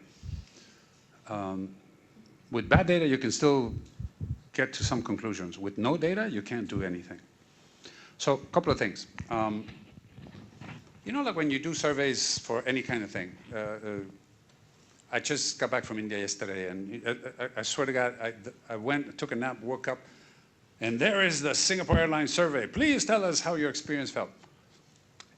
With bad data, you can still get to some conclusions. With no data, you can't do anything. So a couple of things. Like when you do surveys for any kind of thing, I just got back from India yesterday, and I swear to God, I went, took a nap, woke up, and there is the Singapore Airlines survey. Please tell us how your experience felt.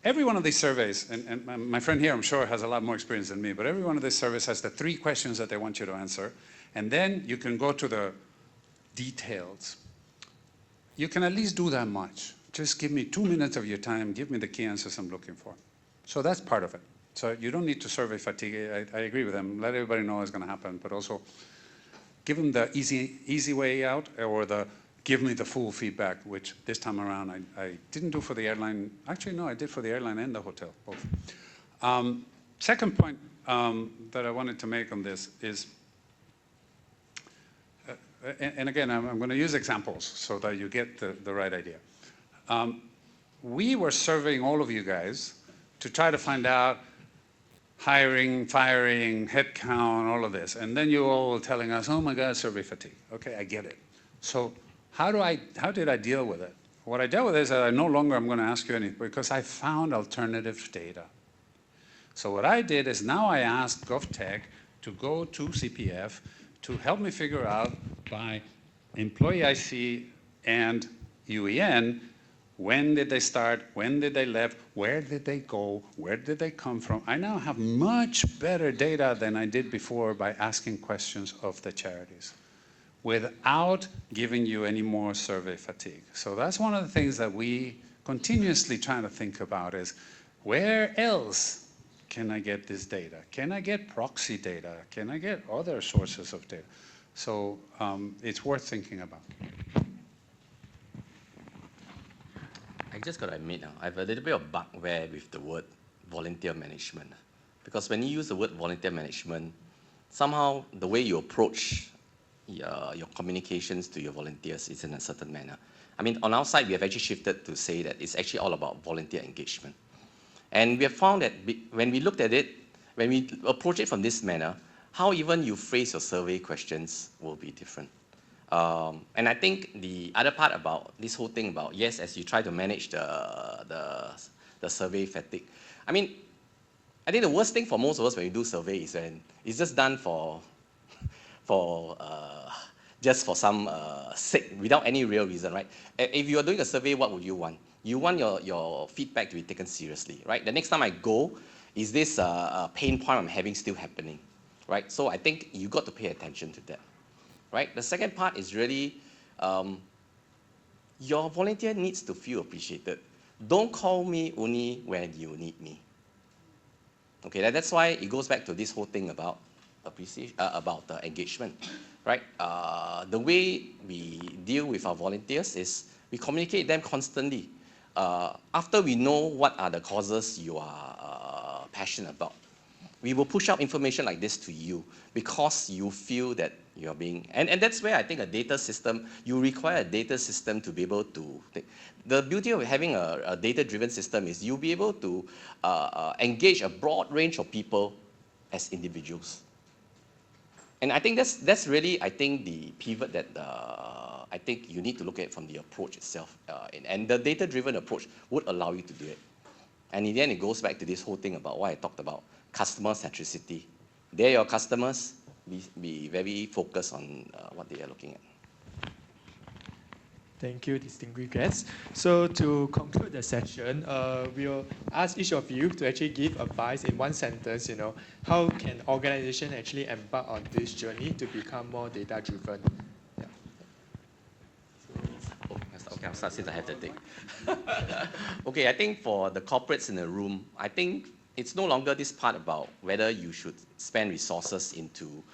Every one of these surveys, and my friend here, I'm sure, has a lot more experience than me, but every one of these surveys has the 3 questions that they want you to answer, and then you can go to the details. You can at least do that much. Just give me 2 minutes of your time, give me the key answers I'm looking for. So that's part of it. So you don't need to survey fatigue. I agree with them. Let everybody know what's going to happen, but also give them the easy way out, or the give me the full feedback, which this time around I didn't do for the airline. Actually, no, I did for the airline and the hotel, both. Second point that I wanted to make on this is, and again, I'm going to use examples so that you get the right idea. We were surveying all of you guys to try to find out hiring, firing, headcount, all of this. And then you all were telling us, oh my God, survey fatigue. Okay, I get it. So how did I deal with it? What I dealt with is that I no longer am going to ask you anything, because I found alternative data. So what I did is now I asked GovTech to go to CPF to help me figure out by employee IC and UEN, when did they start? When did they left? Where did they go? Where did they come from? I now have much better data than I did before by asking questions of the charities, without giving you any more survey fatigue. So that's one of the things that we continuously try to think about is, where else can I get this data? Can I get proxy data? Can I get other sources of data? So it's worth thinking about. I just got to admit, I have a little bit of bugbear with the word volunteer management. Because when you use the word volunteer management, somehow the way you approach your communications to your volunteers is in a certain manner. I mean, on our side, we have actually shifted to say that it's actually all about volunteer engagement. And we have found that when we looked at it, when we approach it from this manner, how even you phrase your survey questions will be different. And I think the other part about this whole thing about, yes, as you try to manage the survey fatigue. I mean, I think the worst thing for most of us when we do survey is when it's just done just for some sake, without any real reason, right? If you are doing a survey, what would you want? You want your feedback to be taken seriously, right? The next time I go, is this pain point I'm having still happening, right? So I think you got to pay attention to that. Right? The second part is really your volunteer needs to feel appreciated. Don't call me only when you need me. Okay, that's why it goes back to this whole thing about engagement, right? The way we deal with our volunteers is we communicate them constantly. After we know what are the causes you are passionate about, we will push out information like this to you because you feel that you're being, and that's where I think a data system, you require a data system to be able to, the beauty of having a data-driven system is you'll be able to engage a broad range of people as individuals. And I think that's really, I think, the pivot that I think you need to look at from the approach itself. And the data-driven approach would allow you to do it. And in the end, it goes back to this whole thing about what I talked about, customer centricity. They're your customers. Be very focused on what they are looking at. Thank you, distinguished guests. So to conclude the session, we'll ask each of you to actually give advice in one sentence, how can organization actually embark on this journey to become more data-driven? Yeah. Okay, I'll start since I have the date. Okay, I think for the corporates in the room, I think it's no longer this part about whether you should spend resources into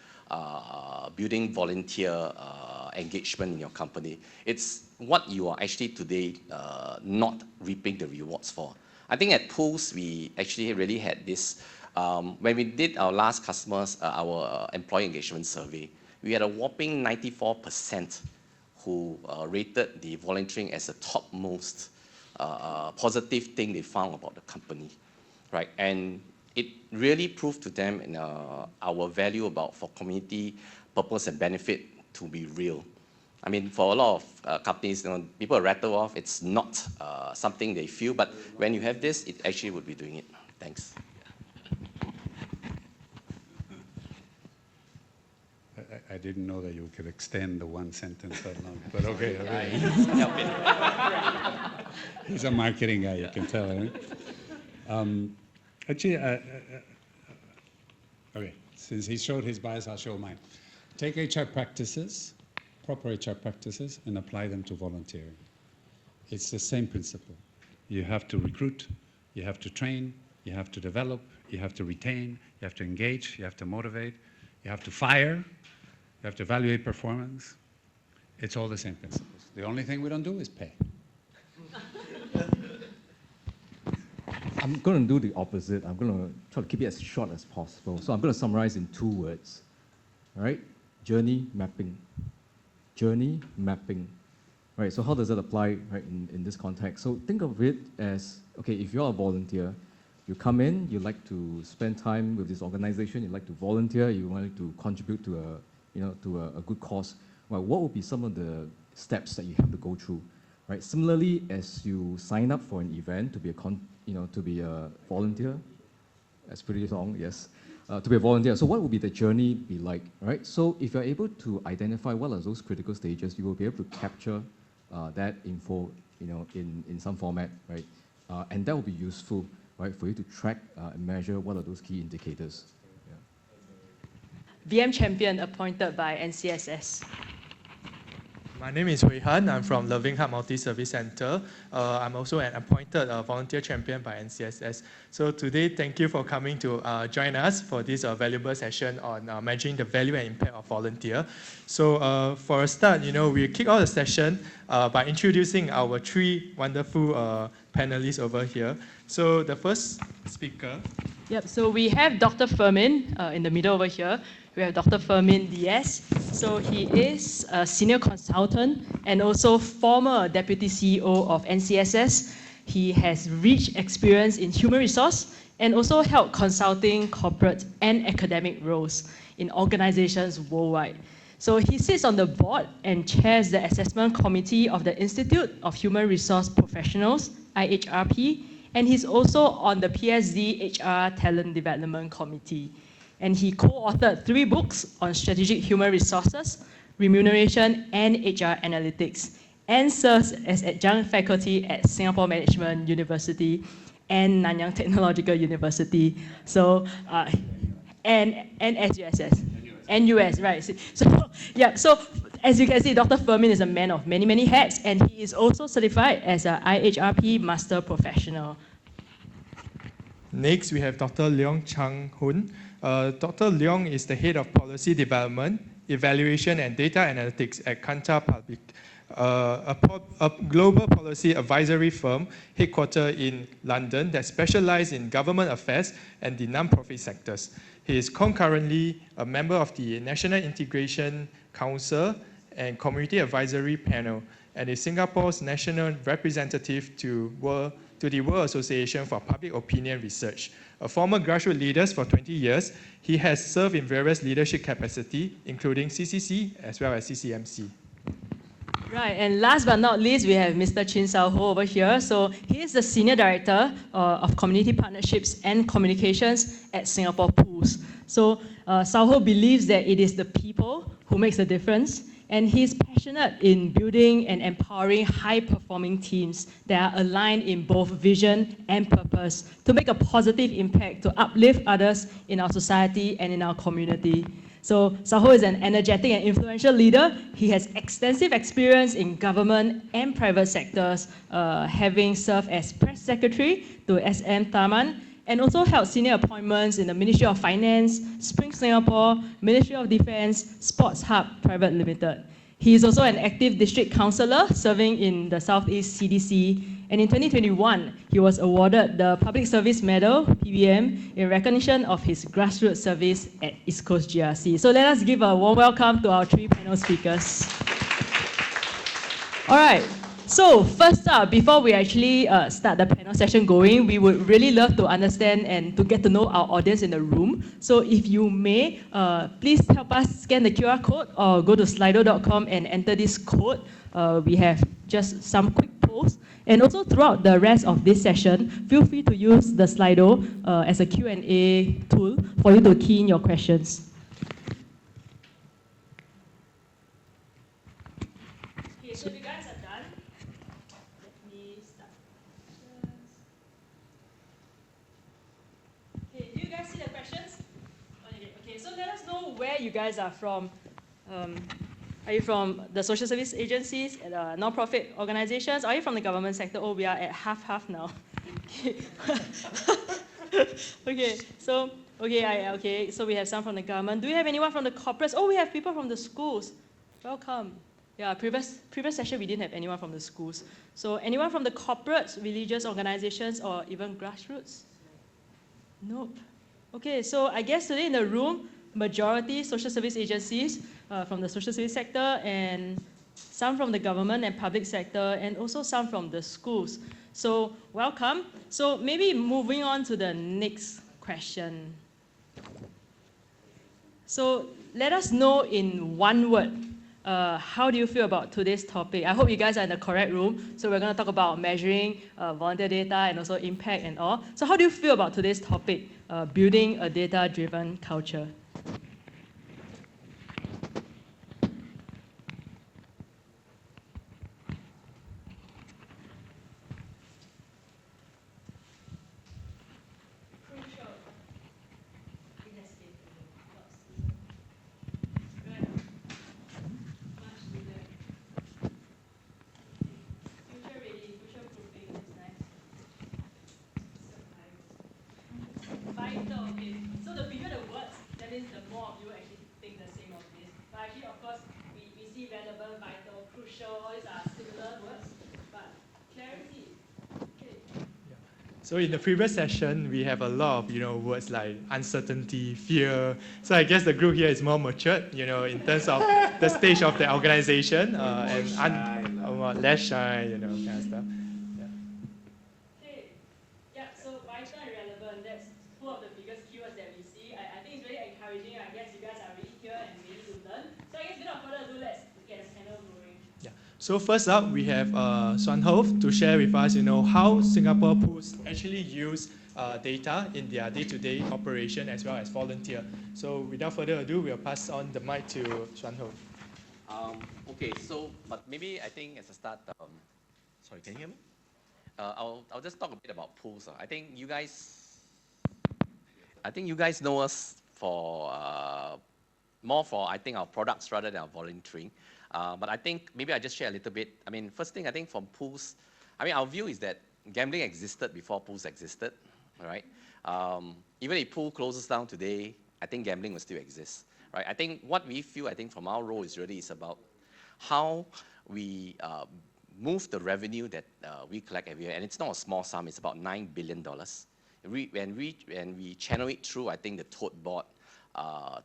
building volunteer engagement in your company. It's what you are actually today not reaping the rewards for. I think at Pools, we actually really had this, when we did our last customers, our employee engagement survey, we had a whopping 94% who rated the volunteering as the topmost positive thing they found about the company, right? And it really proved to them in, our value for community purpose and benefit to be real. I mean, for a lot of companies, people rattle off, it's not something they feel, but when you have this, it actually would be doing it. Thanks. I didn't know that you could extend the one sentence that long, but okay. He's a marketing guy, you can tell, right? Actually, okay, since he showed his bias, I'll show mine. Take HR practices, proper HR practices, and apply them to volunteering. It's the same principle. You have to recruit, you have to train, you have to develop, you have to retain, you have to engage, you have to motivate, you have to fire, you have to evaluate performance. It's all the same principles. The only thing we don't do is pay. I'm going to do the opposite. I'm going to try to keep it as short as possible. So I'm going to summarize in 2 words. All right? Journey mapping. Journey mapping. Right, so how does that apply, right, in this context? So think of it as, okay, if you're a volunteer, you come in, you like to spend time with this organization, you like to volunteer, you want to contribute to a good cause. Well, what would be some of the steps that you have to go through? Right. Similarly, as you sign up for an event to be a volunteer, that's pretty long, yes, to be a volunteer. So what would be the journey be like, right? So if you're able to identify what are those critical stages, you will be able to capture that info, in some format, right? And that will be useful, right, for you to track and measure what are those key indicators. VM champion appointed by NCSS. My name is Hui Han. I'm from Loving Heart Multi-Service Center. I'm also an appointed volunteer champion by NCSS. So today, thank you for coming to join us for this valuable session on measuring the value and impact of volunteer. So for a start, we kick off the session by introducing our 3 wonderful panelists over here. So the first speaker. Yep, so we have Dr. Fermin in the middle over here. We have Dr. Fermin Diaz. So he is a senior consultant and also former deputy CEO of NCSS. He has rich experience in human resource and also held consulting, corporate, and academic roles in organizations worldwide. So he sits on the board and chairs the assessment committee of the Institute of Human Resource Professionals, IHRP, and he's also on the PSD HR Talent Development Committee. And he co-authored 3 books on strategic human resources, remuneration, and HR analytics, and serves as adjunct faculty at Singapore Management University and Nanyang Technological University. So, and SUSS. NUS, right. So, yeah, so as you can see, Dr. Fermin is a man of many, many hats, and he is also certified as an IHRP Master Professional. Next, we have Dr. Leong Chang Hoon. Dr. Leong is the head of policy development, evaluation, and data analytics at Kantar Public, a global policy advisory firm headquartered in London that specializes in government affairs and the non-profit sectors. He is concurrently a member of the National Integration Council and Community Advisory Panel, and is Singapore's national representative to the World Association for Public Opinion Research. A former grassroots leader for 20 years, he has served in various leadership capacities, including CCC as well as CCMC. Right, and last but not least, we have Mr. Chin Sao Ho over here. So he is the Senior Director of Community Partnerships and Communications at Singapore Pools. So Sao Ho believes that it is the people who makes the difference, and he's passionate in building and empowering high-performing teams that are aligned in both vision and purpose to make a positive impact to uplift others in our society and in our community. So Saho is an energetic and influential leader. He has extensive experience in government and private sectors, having served as press secretary to SM Tharman, and also held senior appointments in the Ministry of Finance, Spring Singapore, Ministry of Defence, Sports Hub Private Limited. He is also an active district councillor serving in the Southeast CDC. And in 2021, he was awarded the Public Service Medal, PBM, in recognition of his grassroots service at East Coast GRC. So let us give a warm welcome to our three panel speakers. All right. So first up, before we actually start the panel session going, we would really love to understand and to get to know our audience in the room. So if you may, please help us scan the QR code or go to slido.com and enter this code. We have just some quick polls. And also throughout the rest of this session, feel free to use the Slido as a Q&A tool for you to key in your questions. Okay, so if you guys are done, let me start. Okay, do you guys see the questions? Okay, so let us know where you guys are from. Are you from the social service agencies, non-profit organizations? Are you from the government sector? Oh, we are at half now. Okay, so so we have some from the government. Do we have anyone from the corporates? Oh, we have people from the schools. Welcome. Yeah, previous session we didn't have anyone from the schools. So anyone from the corporates, religious organizations, or even grassroots? Nope. Okay, so I guess today in the room, majority social service agencies from the social service sector, and some from the government and public sector, and also some from the schools. So welcome. So maybe moving on to the next question. So let us know in one word, how do you feel about today's topic? I hope you guys are in the correct room. So we're going to talk about measuring volunteer data and also impact and all. So how do you feel about today's topic, building a data-driven culture? Vital, okay. So the bigger the words, that means the more of you actually think the same of this. But actually, of course, we see relevant, vital, crucial, all these are similar words. But clarity, okay. Yeah. So in the previous session, we have a lot of words like uncertainty, fear. So I guess the group here is more matured, in terms of the stage of the organization and less shy, kind of stuff. So first up, we have Xuan Ho to share with us, how Singapore Pools actually use data in their day-to-day operation as well as volunteer. So without further ado, we'll pass on the mic to Xuan Ho. Okay, so, but maybe I think as a start, sorry, can you hear me? I'll just talk a bit about pools. I think you guys know us for more for our products rather than our volunteering. But I think maybe I just share a little bit. First thing I think from pools, our view is that gambling existed before pools existed, all right? Even if pool closes down today, I think gambling will still exist, right? I think what we feel, from our role is about how we move the revenue that we collect every year, and it's not a small sum, it's about $9 billion. When we channel it through, the tote board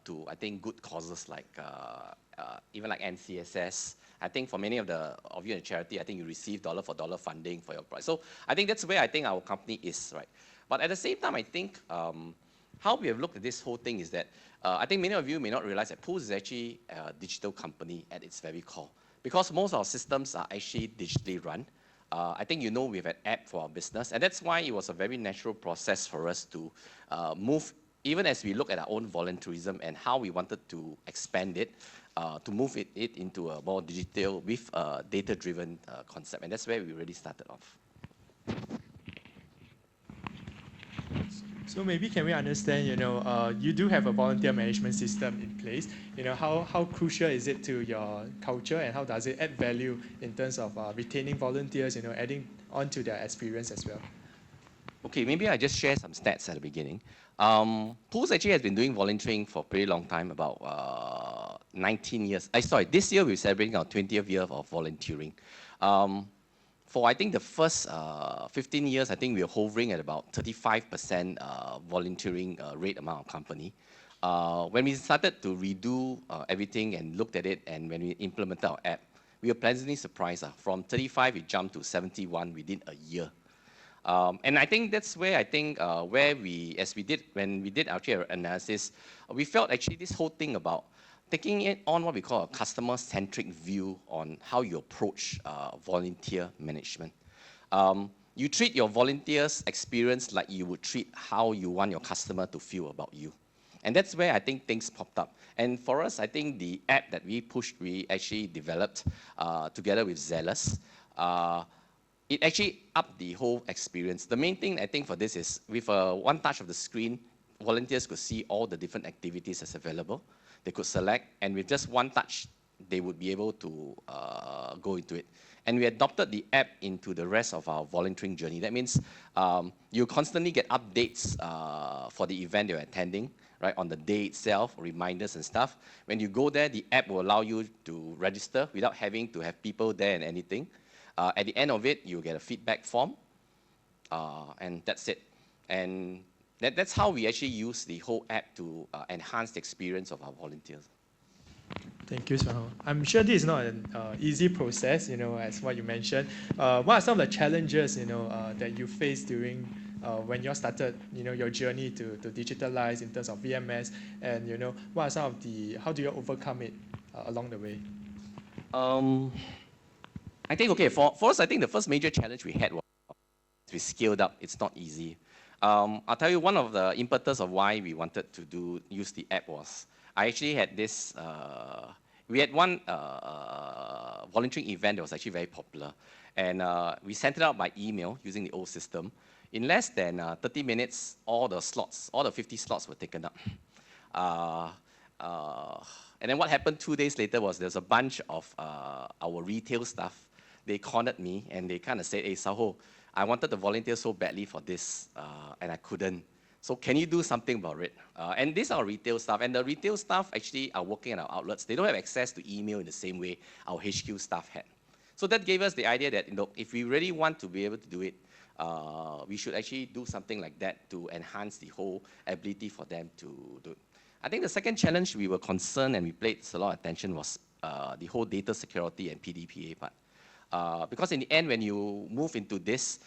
to, good causes like even like NCSS. I think for many of you in charity, you receive dollar for dollar funding for your price. So I think that's where our company is, right? But at the same time, how we have looked at this whole thing is that many of you may not realize that Pools is actually a digital company at its very core, because most of our systems are actually digitally run. We have an app for our business, and that's why it was a very natural process for us to move, even as we look at our own volunteerism and how we wanted to expand it, to move it into a more digital with a data-driven concept, and that's where we really started off. So maybe can we understand, you do have a volunteer management system in place. How crucial is it to your culture, and how does it add value in terms of retaining volunteers, adding on to their experience as well? Okay, maybe I just share some stats at the beginning. Pools actually has been doing volunteering for a pretty long time, about 19 years. Sorry, this year we're celebrating our 20th year of volunteering. For I think the first 15 years, I think we were hovering at about 35% volunteering rate among our company. When we started to redo everything and looked at it, and when we implemented our app, we were pleasantly surprised. From 35, it jumped to 71 within a year. And I think that's where when we did our analysis, we felt actually this whole thing about taking it on what we call a customer-centric view on how you approach volunteer management. You treat your volunteers' experience like you would treat how you want your customer to feel about you. And that's where I think things popped up. And for us, I think the app that we actually developed together with Zealous, it actually upped the whole experience. The main thing I think for this is with one touch of the screen, volunteers could see all the different activities that's available. They could select, and with just one touch, they would be able to go into it. And we adopted the app into the rest of our volunteering journey. That means you constantly get updates for the event you're attending, right, on the day itself, reminders and stuff. When you go there, the app will allow you to register without having to have people there and anything. At the end of it, you get a feedback form, and that's it. And that's how we actually use the whole app to enhance the experience of our volunteers. Thank you, Saho. I'm sure this is not an easy process, as what you mentioned. What are some of the challenges, that you faced during when you started, your journey to digitalize in terms of VMS, and what are some of how do you overcome it along the way? I think, okay, for us, I think the first major challenge we had was we scaled up. It's not easy. I'll tell you one of the impetus of why we wanted to use the app was, I actually had this, we had one volunteering event that was actually very popular. And we sent it out by email using the old system. In less than 30 minutes, all the 50 slots were taken up. And then what happened 2 days later was there's a bunch of our retail staff. They cornered me and they kind of said, "Hey, Saho, I wanted to volunteer so badly for this and I couldn't. So can you do something about it?" And these are retail staff, and the retail staff actually are working at our outlets. They don't have access to email in the same way our HQ staff had. So that gave us the idea that if we really want to be able to do it, we should actually do something like that to enhance the whole ability for them to do it. I think the second challenge we were concerned and we paid a lot of attention was the whole data security and PDPA part. Because in the end, when you move into this,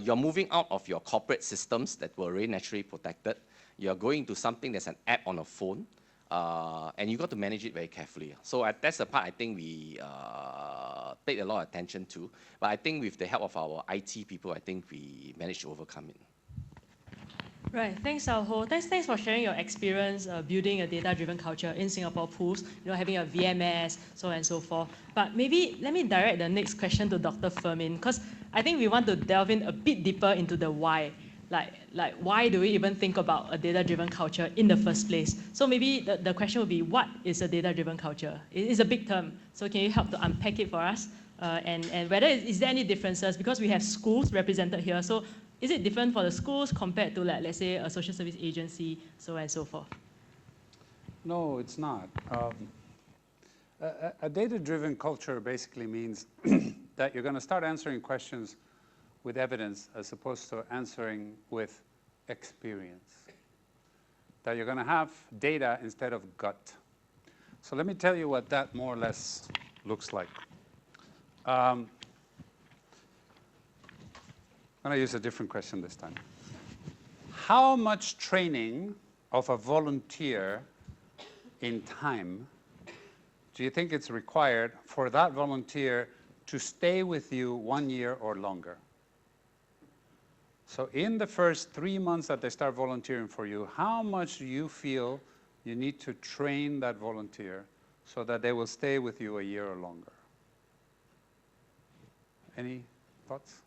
you're moving out of your corporate systems that were already naturally protected. You're going into something that's an app on a phone, and you got to manage it very carefully. So that's the part I think we paid a lot of attention to. But I think with the help of our IT people, I think we managed to overcome it. Right, thanks, Saho. Thanks for sharing your experience building a data-driven culture in Singapore Pools, having a VMS, so on and so forth. But maybe let me direct the next question to Dr. Fermin, because I think we want to delve in a bit deeper into the why. Like why do we even think about a data-driven culture in the first place? So maybe the question would be, what is a data-driven culture? It is a big term, so can you help to unpack it for us? And whether, is there any differences? Because we have schools represented here, so is it different for the schools compared to, let's say, a social service agency, so on and so forth? No, it's not. A data-driven culture basically means that you're going to start answering questions with evidence as opposed to answering with experience. That you're going to have data instead of gut. So let me tell you what that more or less looks like. I'm going to use a different question this time. How much training of a volunteer in time do you think it's required for that volunteer to stay with you 1 year or longer? So in the first 3 months that they start volunteering for you, how much do you feel you need to train that volunteer so that they will stay with you a year or longer? Any thoughts?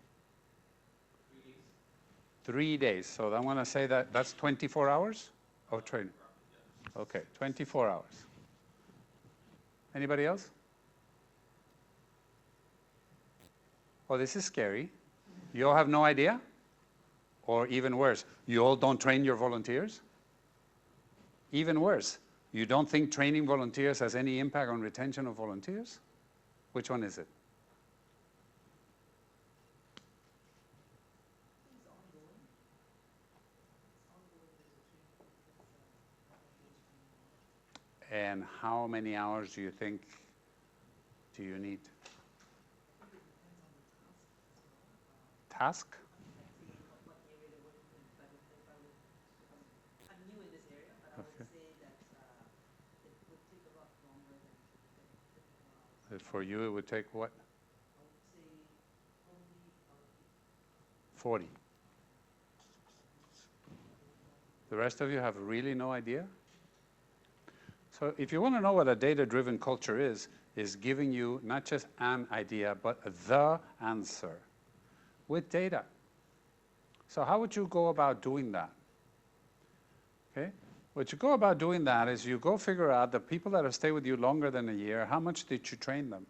3 days. So I'm going to say that that's 24 hours of training. Okay, 24 hours. Anybody else? Oh, this is scary. You all have no idea? Or even worse, you all don't train your volunteers? Even worse, you don't think training volunteers has any impact on retention of volunteers? Which one is it? And how many hours do you think do you need? Task? I'm new in this area, but I would Okay. say that it would take a lot longer than 24 hours. For you, it would take what? I would say probably about 40. The rest of you have really no idea? So if you want to know what a data-driven culture is giving you not just an idea, but the answer with data. So how would you go about doing that? Okay? What you go about doing that is you go figure out the people that have stayed with you longer than a year, how much did you train them?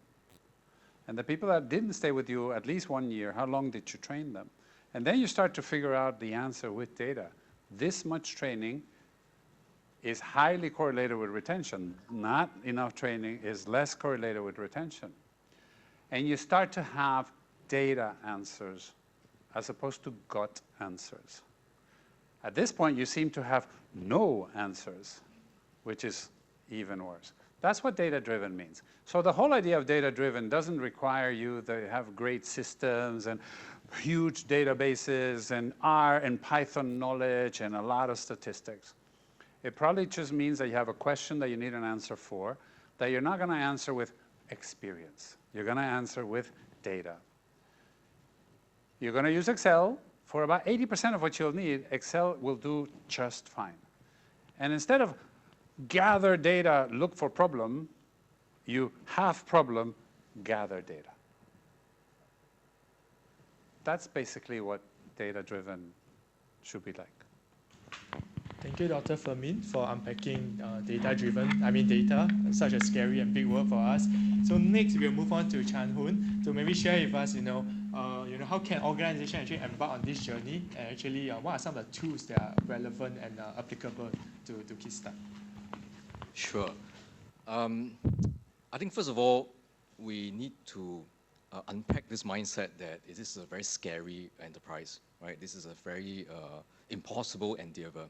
And the people that didn't stay with you at least 1 year, how long did you train them? And then you start to figure out the answer with data. This much training is highly correlated with retention. Not enough training is less correlated with retention. And you start to have data answers as opposed to gut answers. At this point, you seem to have no answers, which is even worse. That's what data-driven means. So the whole idea of data-driven doesn't require you to have great systems and huge databases and R and Python knowledge and a lot of statistics. It probably just means that you have a question that you need an answer for, that you're not going to answer with experience. You're going to answer with data. You're going to use Excel. For about 80% of what you'll need, Excel will do just fine. And instead of gather data, look for problem, you have problem, gather data. That's basically what data-driven should be like. Thank you, Dr. Fermin, for unpacking data, such a scary and big word for us. So next, we'll move on to Chan Hoon to maybe share with us, how can organization actually embark on this journey, and actually what are some of the tools that are relevant and applicable to Kickstart? Sure. I think first of all, we need to unpack this mindset that this is a very scary enterprise, right? This is a very impossible endeavor,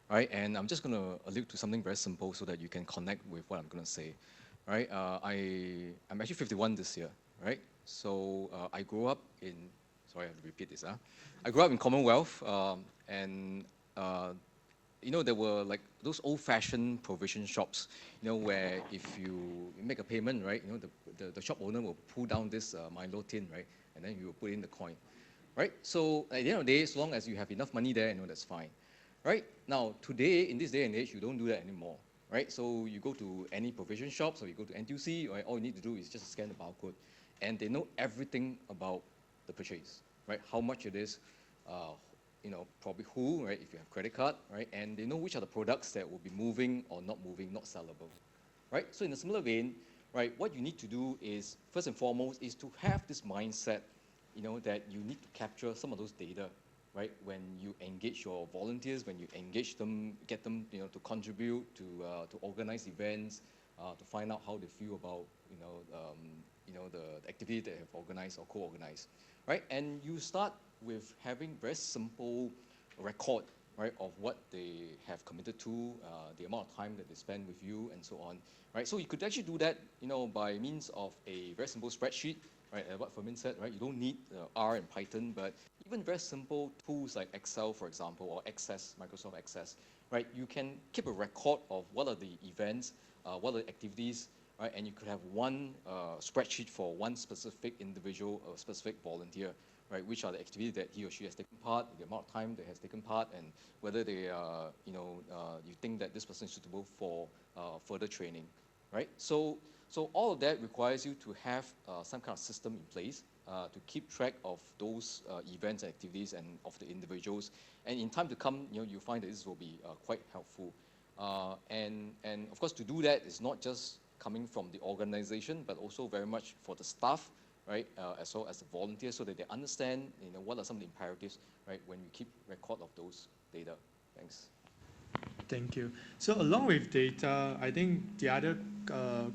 right? And I'm just going to allude to something very simple so that you can connect with what I'm going to say, right? I'm actually 51 this year, right? So I grew up in, sorry, I have to repeat this. I grew up in Commonwealth, and there were like those old-fashioned provision shops, where if you make a payment, right, the shop owner will pull down this Milo tin, right, and then you will put in the coin, right? So at the end of the day, as long as you have enough money there, that's fine, right? Now, today, in this day and age, you don't do that anymore, right? So you go to any provision shops or you go to NTUC, right, all you need to do is just scan the barcode, and they know everything about the purchase, right? How much it is, probably who, right, if you have credit card, right, and they know which are the products that will be moving or not moving, not sellable, right? So in a similar vein, right, what you need to do is, first and foremost, is to have this mindset, that you need to capture some of those data, right, when you engage your volunteers, when you engage them, get them, to contribute, to organize events, to find out how they feel about, the activity they have organized or co-organized, right? And you start with having very simple record, right, of what they have committed to, the amount of time that they spend with you, and so on, right? So you could actually do that, by means of a very simple spreadsheet, right? What Fermin said, right? You don't need R and Python, but even very simple tools like Excel, for example, or Access, Microsoft Access, right? You can keep a record of what are the events, what are the activities, right? And you could have one spreadsheet for one specific individual or specific volunteer, right? Which are the activities that he or she has taken part, the amount of time they has taken part, and whether they are, you think that this person is suitable for further training, right? So all of that requires you to have some kind of system in place, to keep track of those events, activities, and of the individuals. And in time to come, you find that this will be quite helpful. And of course, to do that is not just coming from the organization, but also very much for the staff, right, as well as the volunteers, so that they understand, what are some of the imperatives, right, when we keep record of those data. Thanks. Thank you. So along with data, I think the other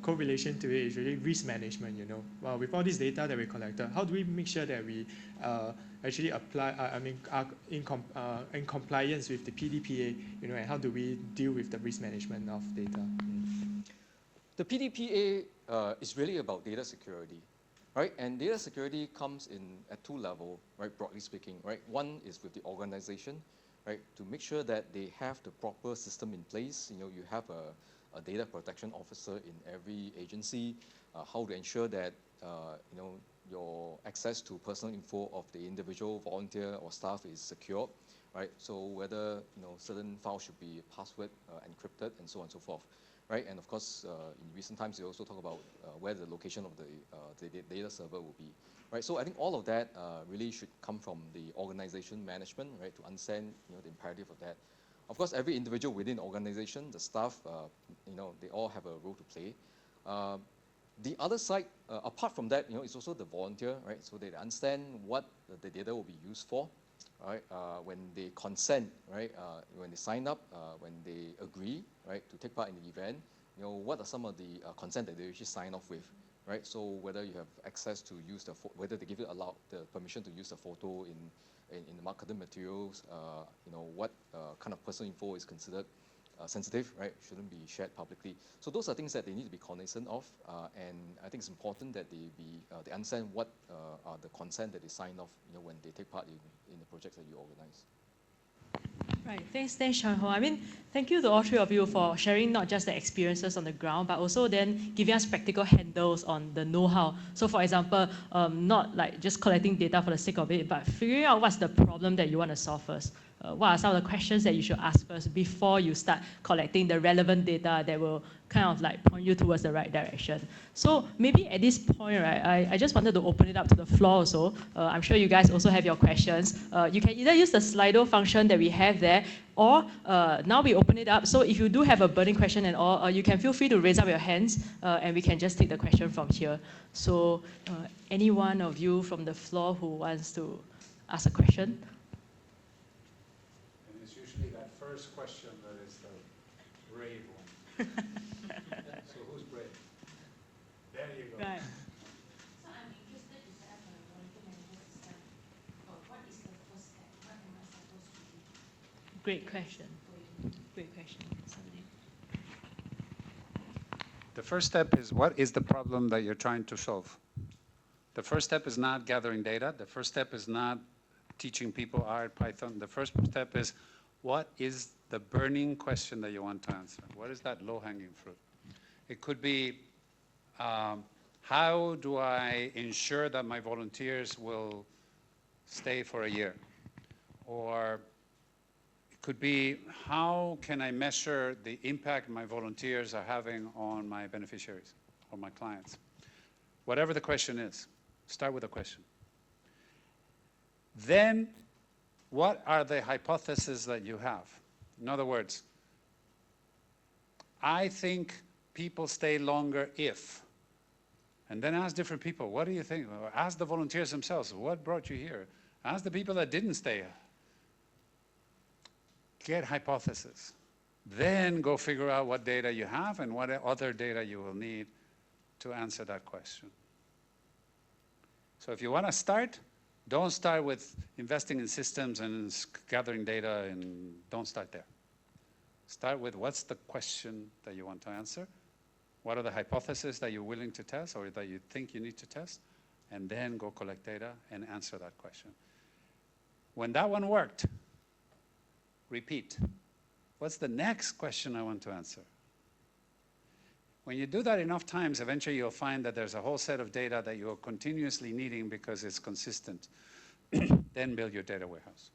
correlation to it is really risk management, Well, with all this data that we collected, how do we make sure that we actually apply, are in compliance with the PDPA, and how do we deal with the risk management of data? The PDPA is really about data security, right? And data security comes in at two levels, right, broadly speaking, right? One is with the organization, right, to make sure that they have the proper system in place. You have a data protection officer in every agency, how to ensure that, your access to personal info of the individual volunteer or staff is secure, right? So whether, certain files should be password encrypted and so on and so forth, right? And of course, in recent times, they also talk about where the location of the data server will be. Right, so I think all of that really should come from the organization management, right, to understand, the imperative of that. Of course, every individual within the organization, the staff, they all have a role to play. The other side, apart from that, is also the volunteer, right, so they understand what the data will be used for, right, when they consent, right, when they sign up, when they agree, right, to take part in the event, what are some of the consent that they usually sign off with. Right, so whether you have access to use whether they give you the permission to use the photo in the marketing materials, what kind of personal info is considered sensitive, right, shouldn't be shared publicly. So those are things that they need to be cognizant of, and I think it's important that they understand what are the consent that they sign off, when they take part in the projects that you organize. Right, thanks, Chan Ho. Thank you to all three of you for sharing not just the experiences on the ground, but also then giving us practical handles on the know-how. So for example, not like just collecting data for the sake of it, but figuring out what's the problem that you want to solve first. What are some of the questions that you should ask first before you start collecting the relevant data that will kind of like point you towards the right direction. So maybe at this point, right, I just wanted to open it up to the floor also. I'm sure you guys also have your questions. You can either use the Slido function that we have there, or now we open it up. So if you do have a burning question and all, you can feel free to raise up your hands, and we can just take the question from here. So any one of you from the floor who wants to ask a question? That first question that is the brave one. So who's brave? There you go. Right. So I'm interested to set up a volunteer manager system. What is the first step? What am I supposed to do? Great question. Great question. Somebody. The first step is, what is the problem that you're trying to solve? The first step is not gathering data. The first step is not teaching people R, Python. The first step is, what is the burning question that you want to answer? What is that low-hanging fruit? It could be, how do I ensure that my volunteers will stay for a year? Or it could be, how can I measure the impact my volunteers are having on my beneficiaries or my clients? Whatever the question is, start with a question. Then, what are the hypotheses that you have? In other words, I think people stay longer if, and then ask different people, what do you think? Or ask the volunteers themselves, what brought you here? Ask the people that didn't stay. Get hypotheses. Then go figure out what data you have and what other data you will need to answer that question. So if you want to start, don't start with investing in systems and gathering data, and don't start there. Start with, what's the question that you want to answer? What are the hypotheses that you're willing to test or that you think you need to test? And then go collect data and answer that question. When that one worked, repeat. What's the next question I want to answer? When you do that enough times, eventually you'll find that there's a whole set of data that you're continuously needing because it's consistent. Then build your data warehouse.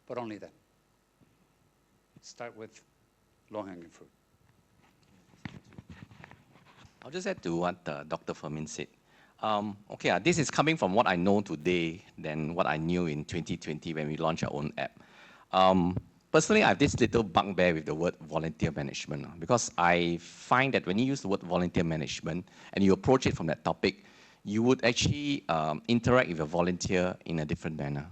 But only then. Start with low-hanging fruit. I'll just add to what Dr. Fermin said. Okay, this is coming from what I know today than what I knew in 2020 when we launched our own app. Personally, I have this little bugbear with the word volunteer management because I find that when you use the word volunteer management and you approach it from that topic, you would actually interact with a volunteer in a different manner.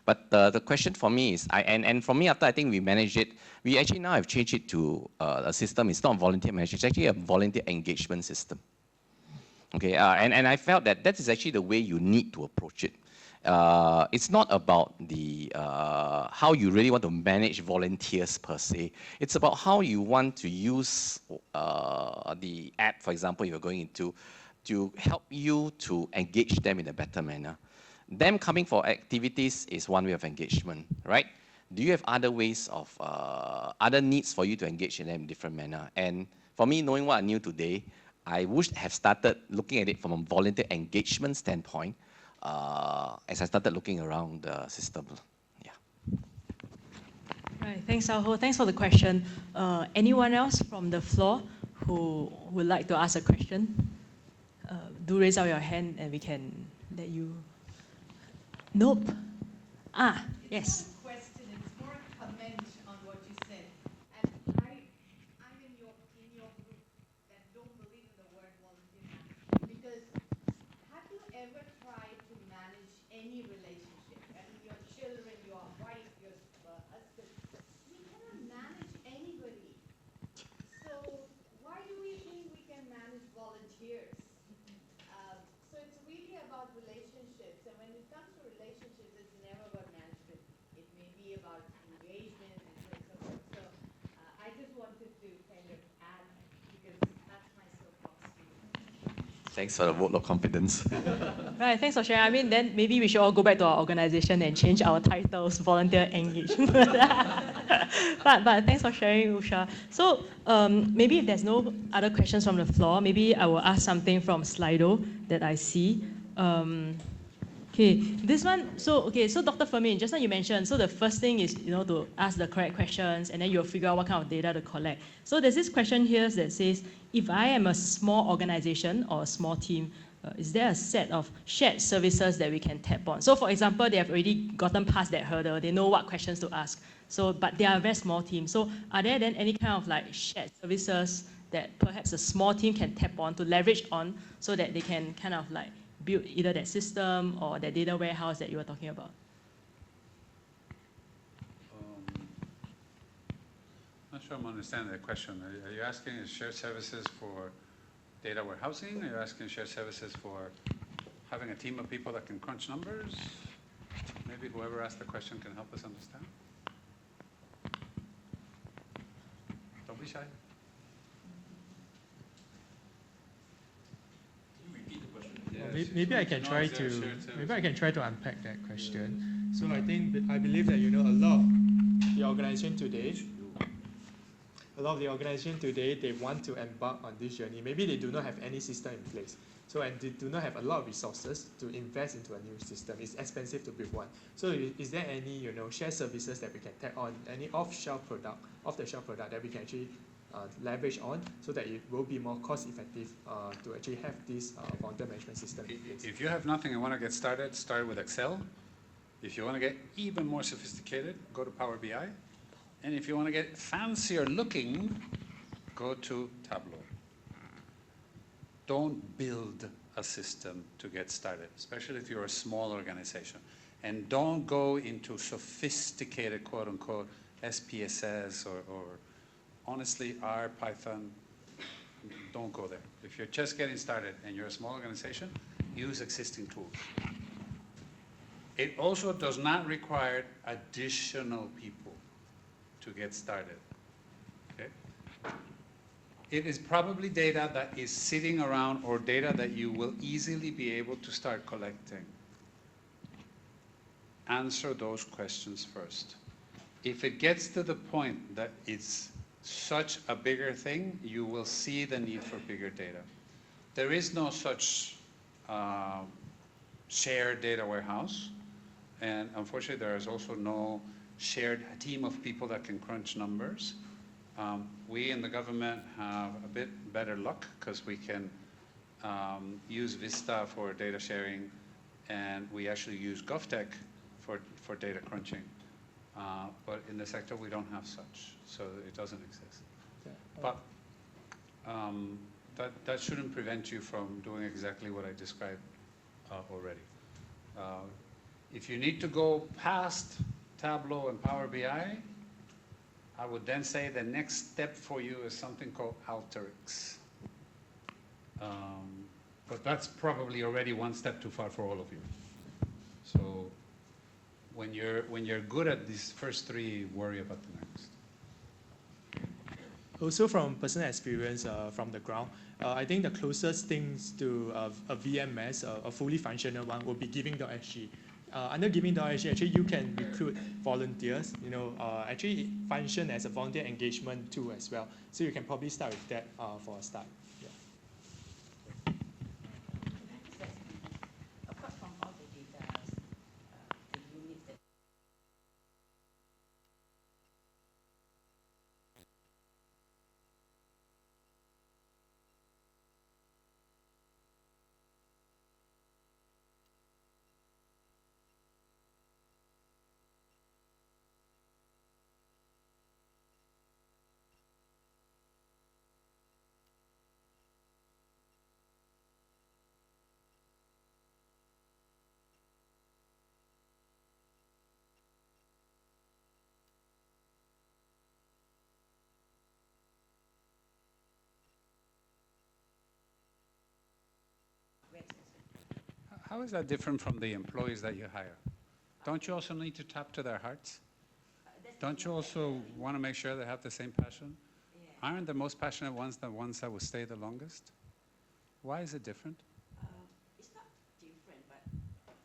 But the question for me is, and for me, after I think we managed it, we actually now have changed it to a system. It's not volunteer management, it's actually a volunteer engagement system. Okay, and I felt that that is actually the way you need to approach it. It's not about the how you really want to manage volunteers per se. It's about how you want to use the app, for example, you're going into, to help you to engage them in a better manner. Them coming for activities is one way of engagement, right? Do you have other ways of, other needs for you to engage in them in a different manner? And for me, knowing what I knew today, I would have started looking at it from a volunteer engagement standpoint as I started looking around the system. Yeah. Right, thanks, Sao-Ho. Thanks for the question. Anyone else from the floor who would like to ask a question? Do raise out your hand and we can let you. Nope. Yes. It's not a question, it's more a comment on what you said. And I'm in your group that don't believe in the word volunteer management, because have you ever tried to manage any relationship? I mean, your children, your wife, your husband, we cannot manage anybody. So why do we think we can manage volunteers? So it's really about relationships, and when it comes to relationships, it's never about management. It may be about engagement and so forth. So I just wanted to kind of add, because that's my soapbox to you. Thanks for the vote of confidence. Right, thanks for sharing. I mean, then maybe we should all go back to our organization and change our titles, volunteer engagement. but thanks for sharing, Usha. So maybe if there's no other questions from the floor, maybe I will ask something from Slido that I see. Okay, this one, so Dr. Fermin, just now you mentioned, so the first thing is, to ask the correct questions, and then you'll figure out what kind of data to collect. So there's this question here that says, if I am a small organization or a small team, is there a set of shared services that we can tap on? So for example, they have already gotten past that hurdle, they know what questions to ask. So, but they are a very small team. So are there then any kind of like shared services that perhaps a small team can tap on to leverage on so that they can kind of like build either that system or that data warehouse that you were talking about? Not sure I'm understanding the question. Are you asking shared services for data warehousing? Are you asking shared services for having a team of people that can crunch numbers? Maybe whoever asked the question can help us understand. Don't be shy. Maybe I can try to unpack that question. So I believe that a lot of the organization today, they want to embark on this journey. Maybe they do not have any system in place. So, and they do not have a lot of resources to invest into a new system. It's expensive to build one. So is there any, shared services that we can tap on, any off-the-shelf product that we can actually leverage on so that it will be more cost effective to actually have this volunteer management system in place? If you have nothing and want to get started, start with Excel. If you want to get even more sophisticated, go to Power BI. And if you want to get fancier looking, go to Tableau. Don't build a system to get started, especially if you're a small organization. And don't go into sophisticated, quote unquote, SPSS or honestly, R, Python. Don't go there. If you're just getting started and you're a small organization, use existing tools. It also does not require additional people to get started. Okay? It is probably data that is sitting around or data that you will easily be able to start collecting. Answer those questions first. If it gets to the point that it's such a bigger thing, you will see the need for bigger data. There is no such shared data warehouse, and unfortunately there is also no shared team of people that can crunch numbers. We in the government have a bit better luck because we can use Vista for data sharing, and we actually use GovTech for data crunching. But in the sector, we don't have such, so it doesn't exist. But that shouldn't prevent you from doing exactly what I described already. If you need to go past Tableau and Power BI, I would then say the next step for you is something called Alteryx. But that's probably already one step too far for all of you. So when you're good at these first three, worry about the next. Also from personal experience from the ground, I think the closest things to a VMS, a fully functional one, would be Giving.sg. Under Giving.sg, actually you can recruit volunteers, actually function as a volunteer engagement tool as well. So you can probably start with that for a start. Yeah. Apart from all the data, the units that How is that different from the employees that you hire? Don't you also need to tap to their hearts? Don't you also want to make sure they have the same passion? Aren't the most passionate ones the ones that will stay the longest? Why is it different? it's not different, but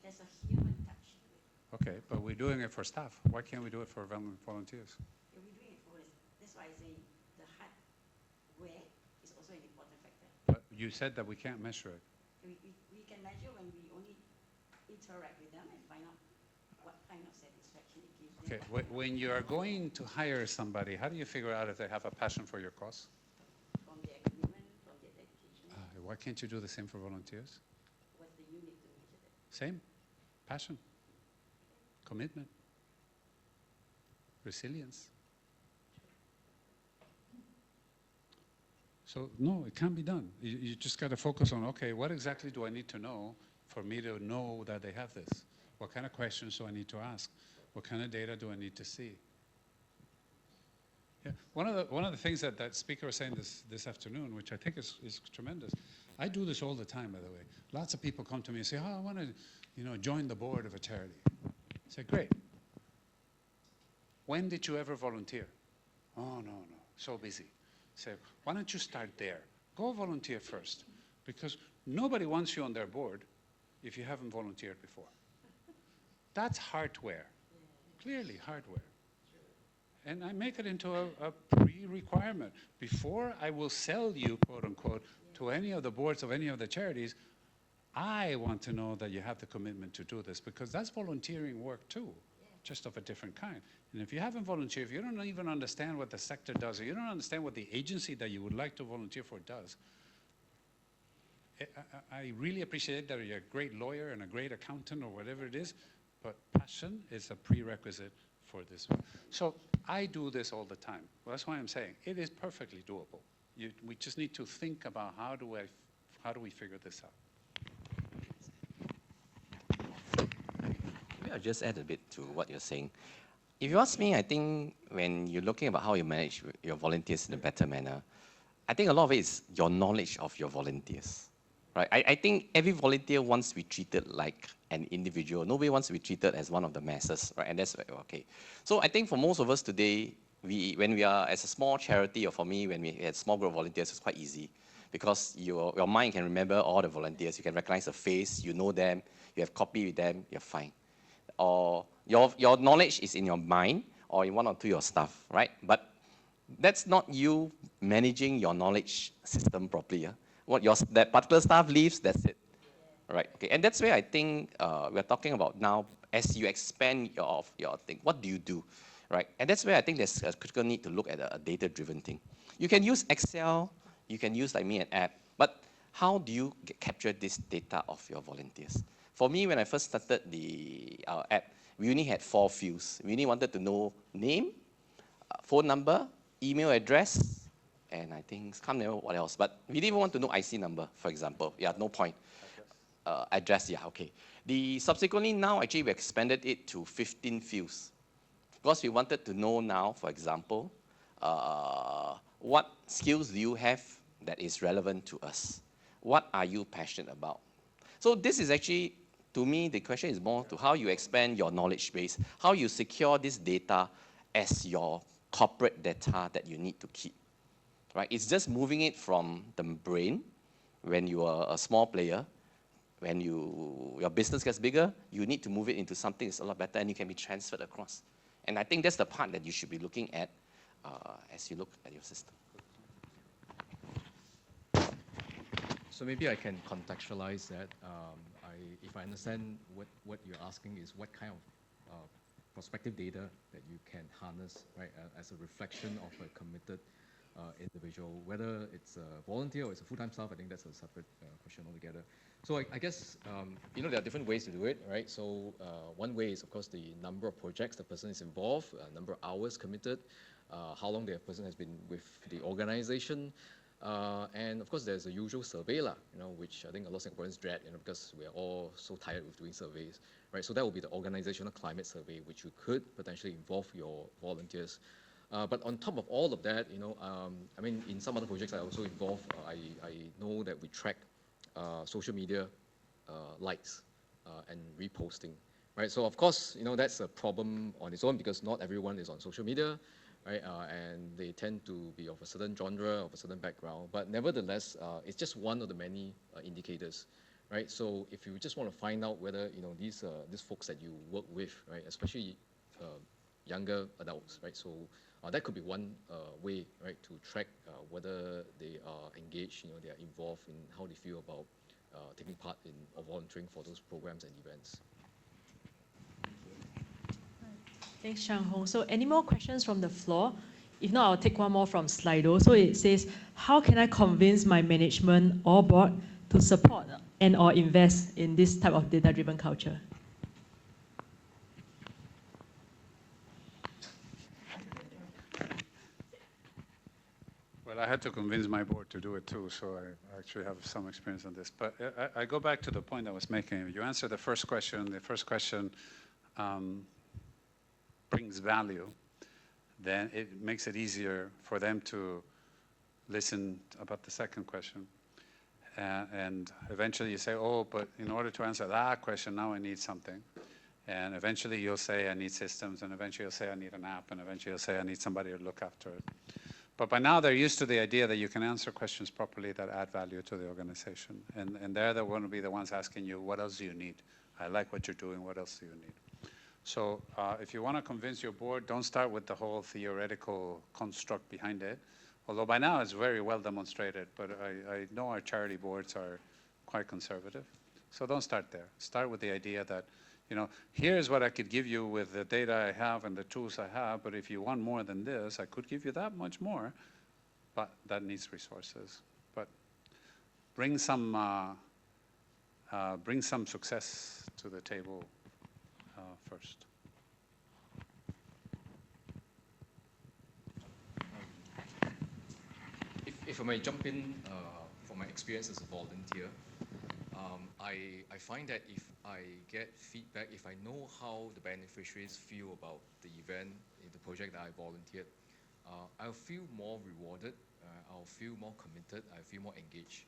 there's a human touch to it. Okay, but we're doing it for staff. Why can't we do it for volunteers? Yeah, we're doing it for this. That's why I say the hardware is also an important factor. But you said that we can't measure it. We can measure when we only interact with them and find out what kind of satisfaction it gives them. Okay, when you are going to hire somebody, how do you figure out if they have a passion for your cause? From their commitment, from their dedication. Why can't you do the same for volunteers? What's the unit to measure that? Same. Passion. Commitment. Resilience. So, no, it can't be done. You just got to focus on, okay, what exactly do I need to know for me to know that they have this? What kind of questions do I need to ask? What kind of data do I need to see? Yeah. One of the things that speaker was saying this afternoon, which I think is tremendous, I do this all the time, by the way. Lots of people come to me and say, oh, I want to join the board of a charity. I say, great. When did you ever volunteer? Oh, no, so busy. Say, why don't you start there? Go volunteer first, because nobody wants you on their board if you haven't volunteered before. That's hardware, clearly hardware. And I make it into a pre-requirement. Before I will sell you, quote unquote, to any of the boards of any of the charities, I want to know that you have the commitment to do this, because that's volunteering work too, just of a different kind. And if you haven't volunteered, if you don't even understand what the sector does, or you don't understand what the agency that you would like to volunteer for does, I really appreciate that you're a great lawyer and a great accountant or whatever it is, but passion is a prerequisite for this. So I do this all the time. Well, that's why I'm saying it is perfectly doable. We just need to think about how do we figure this out. Maybe I'll just add a bit to what you're saying. If you ask me, I think when you're looking about how you manage your volunteers in a better manner, I think a lot of it is your knowledge of your volunteers. Right? I think every volunteer wants to be treated like an individual. Nobody wants to be treated as one of the masses, right? And that's okay. So I think for most of us today, when we are as a small charity, or for me, when we had small group of volunteers, it's quite easy, because your mind can remember all the volunteers. You can recognize the face, you know them, you have copy with them, you're fine. Or your knowledge is in your mind or in one or two of your staff, right? But that's not you managing your knowledge system properly. That particular staff leaves, that's it. Right, okay, and that's where I think we're talking about now, as you expand your thing, what do you do, right? And that's where I think there's a critical need to look at a data-driven thing. You can use Excel, you can use like me an app, but how do you capture this data of your volunteers? For me, when I first started our app, we only had 4 fields. We only wanted to know name, phone number, email address, and I think, can't remember what else, but we didn't even want to know IC number, for example. Yeah, no point. Address, yeah, okay. Subsequently now, actually, we expanded it to 15 fields. Because we wanted to know now, for example, what skills do you have that is relevant to us? What are you passionate about? So this is actually, to me, the question is more to how you expand your knowledge base, how you secure this data as your corporate data that you need to keep, right? It's just moving it from the brain when you are a small player. When your business gets bigger, you need to move it into something that's a lot better and you can be transferred across. And I think that's the part that you should be looking at as you look at your system. So maybe I can contextualize that. If I understand what you're asking is what kind of prospective data that you can harness, right, as a reflection of a committed individual, whether it's a volunteer or it's a full-time staff. I think that's a separate question altogether. So I guess, there are different ways to do it, right? So one way is, of course, the number of projects the person is involved, number of hours committed, how long the person has been with the organization, and of course, there's a usual survey, which I think a lot of Singaporeans dread, because we are all so tired with doing surveys, right? So that will be the organizational climate survey, which you could potentially involve your volunteers. But on top of all of that, in some other projects I also involve, I know that we track social media likes and reposting, right? So of course, that's a problem on its own because not everyone is on social media, right? And they tend to be of a certain genre, of a certain background. But nevertheless, it's just one of the many indicators, right? So if you just want to find out whether these folks that you work with, right, especially younger adults, right? So that could be one way, right, to track whether they are engaged, they are involved in how they feel about taking part in or volunteering for those programs and events. Thanks, Chang Hong. So any more questions from the floor? If not, I'll take one more from Slido. So it says, how can I convince my management or board to support and or invest in this type of data-driven culture? Well, I had to convince my board to do it too, so I actually have some experience on this. But I go back to the point I was making. You answer the first question. The first question brings value, then it makes it easier for them to listen about the second question. And eventually you say, oh, but in order to answer that question, now I need something. And eventually you'll say, I need systems. And eventually you'll say, I need an app. And eventually you'll say, I need somebody to look after it. But by now they're used to the idea that you can answer questions properly that add value to the organization. And they're going to be the ones asking you, what else do you need? I like what you're doing. What else do you need? So if you want to convince your board, don't start with the whole theoretical construct behind it. Although by now it's very well demonstrated, but I know our charity boards are quite conservative. So don't start there. Start with the idea that, here's what I could give you with the data I have and the tools I have, but if you want more than this, I could give you that much more, but that needs resources. But bring some success to the table first. If I may jump in from my experience as a volunteer, I find that if I get feedback, if I know how the beneficiaries feel about the event, the project that I volunteered, I'll feel more rewarded, I'll feel more committed, I'll feel more engaged.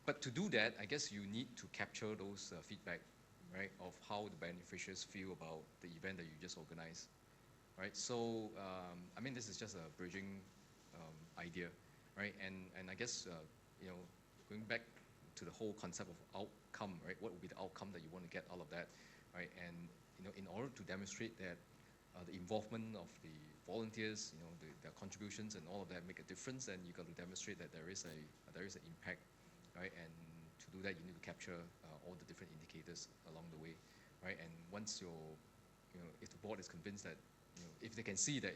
But to do that, I guess you need to capture those feedback, right, of how the beneficiaries feel about the event that you just organized, right? So, this is just a bridging idea, right? And I guess, going back to the whole concept of outcome, right? What would be the outcome that you want to get out of that, right? And, in order to demonstrate that the involvement of the volunteers, their contributions and all of that make a difference, then you got to demonstrate that there is an impact, right? And to do that, you need to capture all the different indicators along the way, right? And once if the board is convinced that, if they can see that,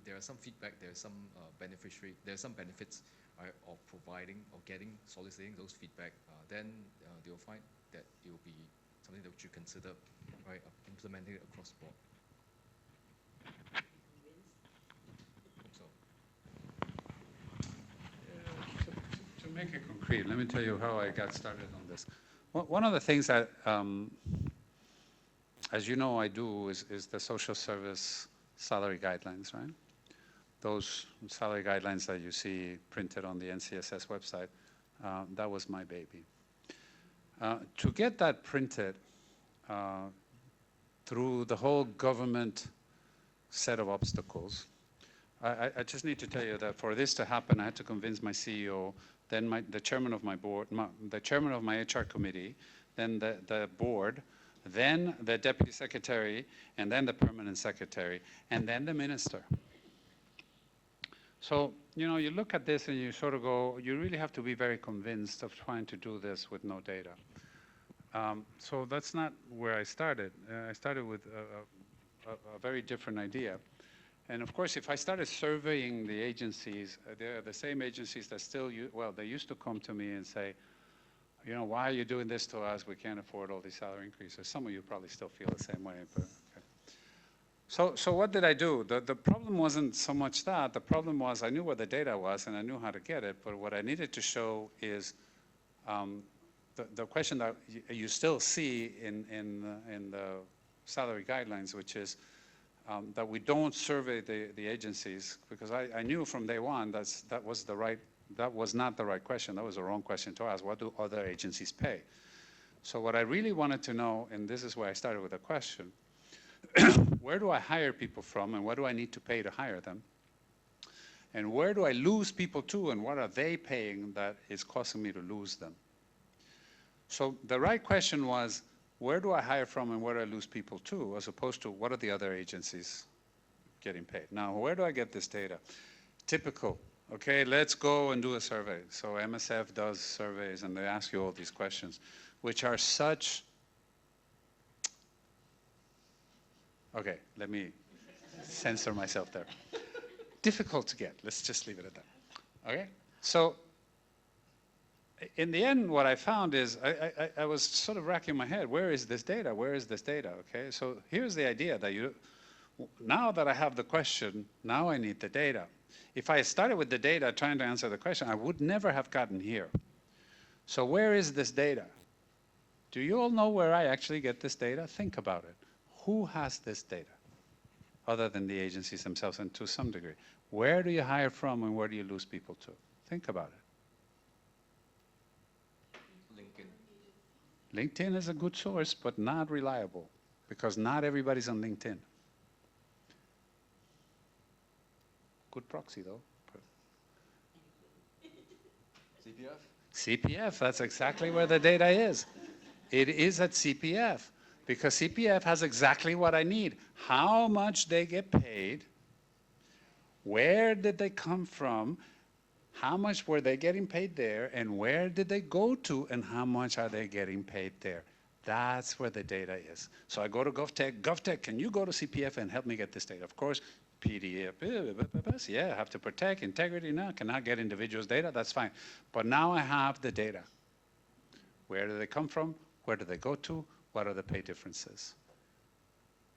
there are some feedback, there are some there are some benefits, right, of providing or soliciting those feedback, then they will find that it will be something that you consider, right, implementing it across the board. Hope so. To make it concrete, let me tell you how I got started on this. One of the things that, as you know, I do is the social service salary guidelines, right? Those salary guidelines that you see printed on the NCSS website, that was my baby. To get that printed through the whole government set of obstacles, I just need to tell you that for this to happen, I had to convince my CEO, then the chairman of my board, the chairman of my HR committee, then the board, then the deputy secretary, and then the permanent secretary, and then the minister. So, you know, you look at this and you sort of go, you really have to be very convinced of trying to do this with no data. So that's not where I started. I started with a very different idea. And of course, if I started surveying the agencies, they're the same agencies that still, they used to come to me and say, you know, why are you doing this to us? We can't afford all these salary increases. Some of you probably still feel the same way. But, okay. So what did I do? The problem wasn't so much that. The problem was I knew what the data was and I knew how to get it. But what I needed to show is the question that you still see in the salary guidelines, which is that we don't survey the agencies, because I knew from day one that was not the right question. That was the wrong question to ask. What do other agencies pay? So what I really wanted to know, and this is where I started with a question, where do I hire people from and what do I need to pay to hire them? And where do I lose people to and what are they paying that is causing me to lose them? So the right question was, where do I hire from and where do I lose people to, as opposed to what are the other agencies getting paid? Now, where do I get this data? Typical. Okay, let's go and do a survey. So MSF does surveys and they ask you all these questions, which are such, okay, let me censor myself there. Difficult to get, let's just leave it at that. Okay, so in the end, what I found is I was sort of racking my head, where is this data? Where is this data? Okay, so here's the idea that now that I have the question, now I need the data. If I started with the data trying to answer the question, I would never have gotten here. So where is this data? Do you all know where I actually get this data? Think about it. Who has this data? Other than the agencies themselves, and to some degree. Where do you hire from and where do you lose people to? Think about it. LinkedIn is a good source, but not reliable, because not everybody's on LinkedIn. Good proxy, though. CPF? CPF, that's exactly where the data is. It is at CPF, because CPF has exactly what I need. How much they get paid, where did they come from, how much were they getting paid there, and where did they go to, and how much are they getting paid there? That's where the data is. So I go to GovTech. GovTech, can you go to CPF and help me get this data? Of course, PDF, yeah, I have to protect integrity now, cannot get individuals' data, that's fine. But now I have the data. Where do they come from? Where do they go to? What are the pay differences?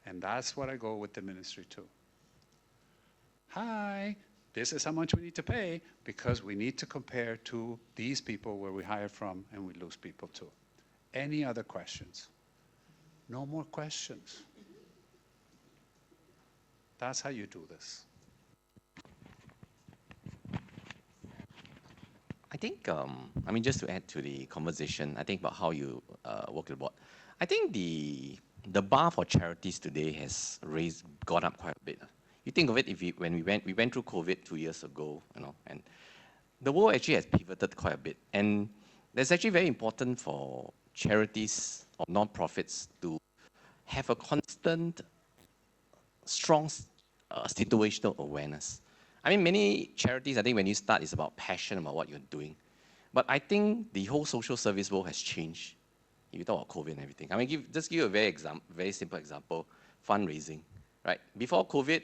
And that's what I go with the ministry to. Hi, this is how much we need to pay because we need to compare to these people where we hire from and we lose people to. Any other questions? No more questions. That's how you do this. I think, I mean, just to add to the conversation, I think about how you work the board. I think the bar for charities today has gone up quite a bit. You think of it, when we went through COVID 2 years ago, you know, and the world actually has pivoted quite a bit. And that's actually very important for charities or non-profits to have a constant, strong situational awareness. I mean, many charities, I think when you start, it's about passion about what you're doing. But I think the whole social service world has changed. If you talk about COVID and everything. I mean, just give you a very simple example, fundraising, right? Before COVID,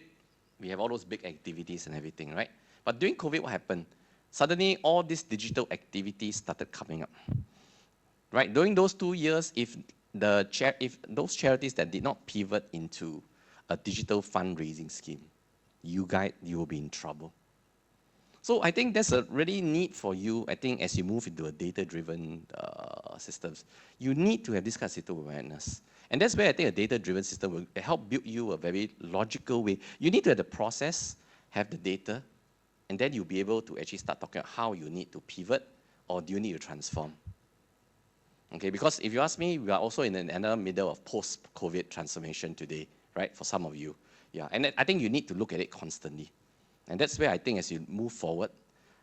we have all those big activities and everything, right? But during COVID, what happened? suddenly all these digital activities started coming up. Right? During those 2 years, if those charities that did not pivot into a digital fundraising scheme, you will be in trouble. So I think there's a really need for you, I think, as you move into a data-driven systems, you need to have this kind of system awareness. And that's where I think a data-driven system will help build you a very logical way. You need to have the process, have the data, and then you'll be able to actually start talking about how you need to pivot or do you need to transform. Okay, because if you ask me, we are also in another middle of post-COVID transformation today, right, for some of you. Yeah, and I think you need to look at it constantly. And that's where I think as you move forward,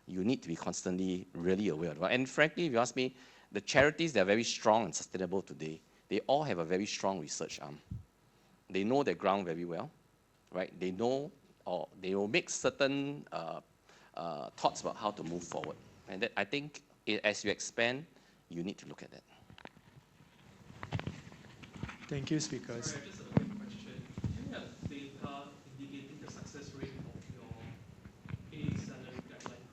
you need to be constantly really aware of it. And frankly, if you ask me, the charities that are very strong and sustainable today, they all have a very strong research arm. They know their ground very well, right? They know, or they will make certain thoughts about how to move forward. And that, I think as you expand, you need to look at that. Thank you, speakers. Sorry, just a quick question. Do you have data indicating the success rate of your pay salary guideline?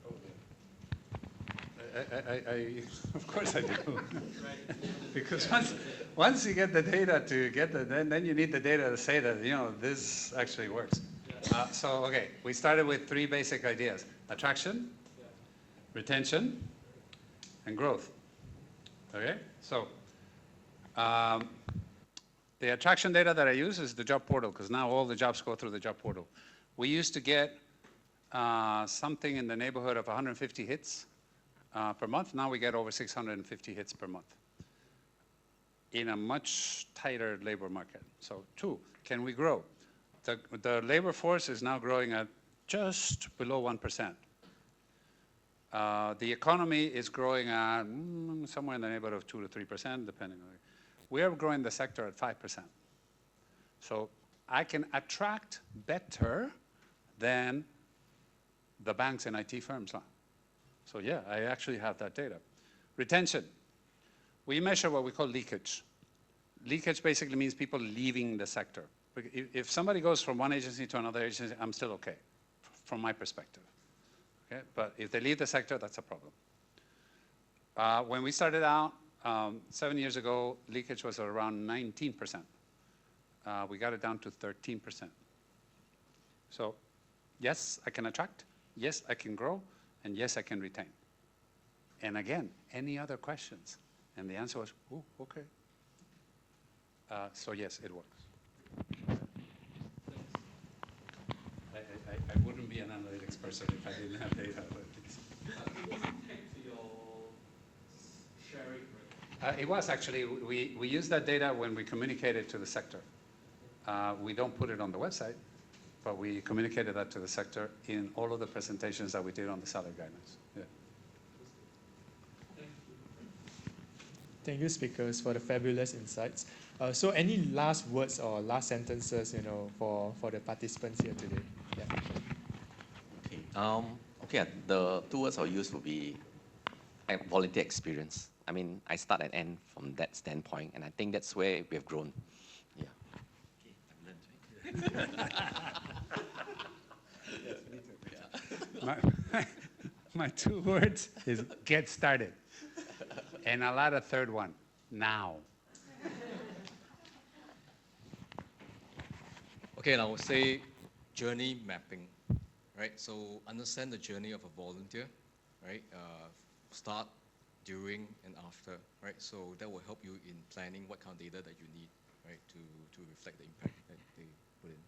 Of course I do. Right. Because once you get the data to get the, then you need the data to say that, this actually works. Yeah. So, okay, we started with 3 basic ideas: attraction, Yeah. retention, and growth. Okay, so the attraction data that I use is the job portal, because now all the jobs go through the job portal. We used to get something in the neighborhood of 150 hits per month. Now we get over 650 hits per month in a much tighter labor market. So 2, can we grow? The labor force is now growing at just below 1%. The economy is growing at somewhere in the neighborhood of 2 to 3%, depending on it. We are growing the sector at 5%. So I can attract better than the banks and IT firms. So yeah, I actually have that data. Retention. We measure what we call leakage. Leakage basically means people leaving the sector. If somebody goes from one agency to another agency, I'm still okay, from my perspective. Okay? But if they leave the sector, that's a problem. When we started out 7 years ago, leakage was around 19%. We got it down to 13%. So yes, I can attract, yes, I can grow, and yes, I can retain. And again, any other questions? And the answer was, oh, okay. So yes, it works. I wouldn't be an analytics person if I didn't have data. It wasn't tagged to your sharing, right? It was actually, we use that data when we communicate it to the sector. We don't put it on the website, but we communicated that to the sector in all of the presentations that we did on the salary guidelines. Yeah. Thank you, speakers, for the fabulous insights. So any last words or last sentences, for the participants here today? Yeah. Okay, the 2 words I'll use will be volunteer experience. I mean, I start and end from that standpoint, and I think that's where we have grown. Yeah. Okay, I've learned, right? Yes, me too. Yeah. My 2 words is get started. And I'll add a 3rd one, now. Okay, and I would say journey mapping, right? So understand the journey of a volunteer, right? Start, during, and after, right? So that will help you in planning what kind of data that you need, right, to reflect the impact that they put in.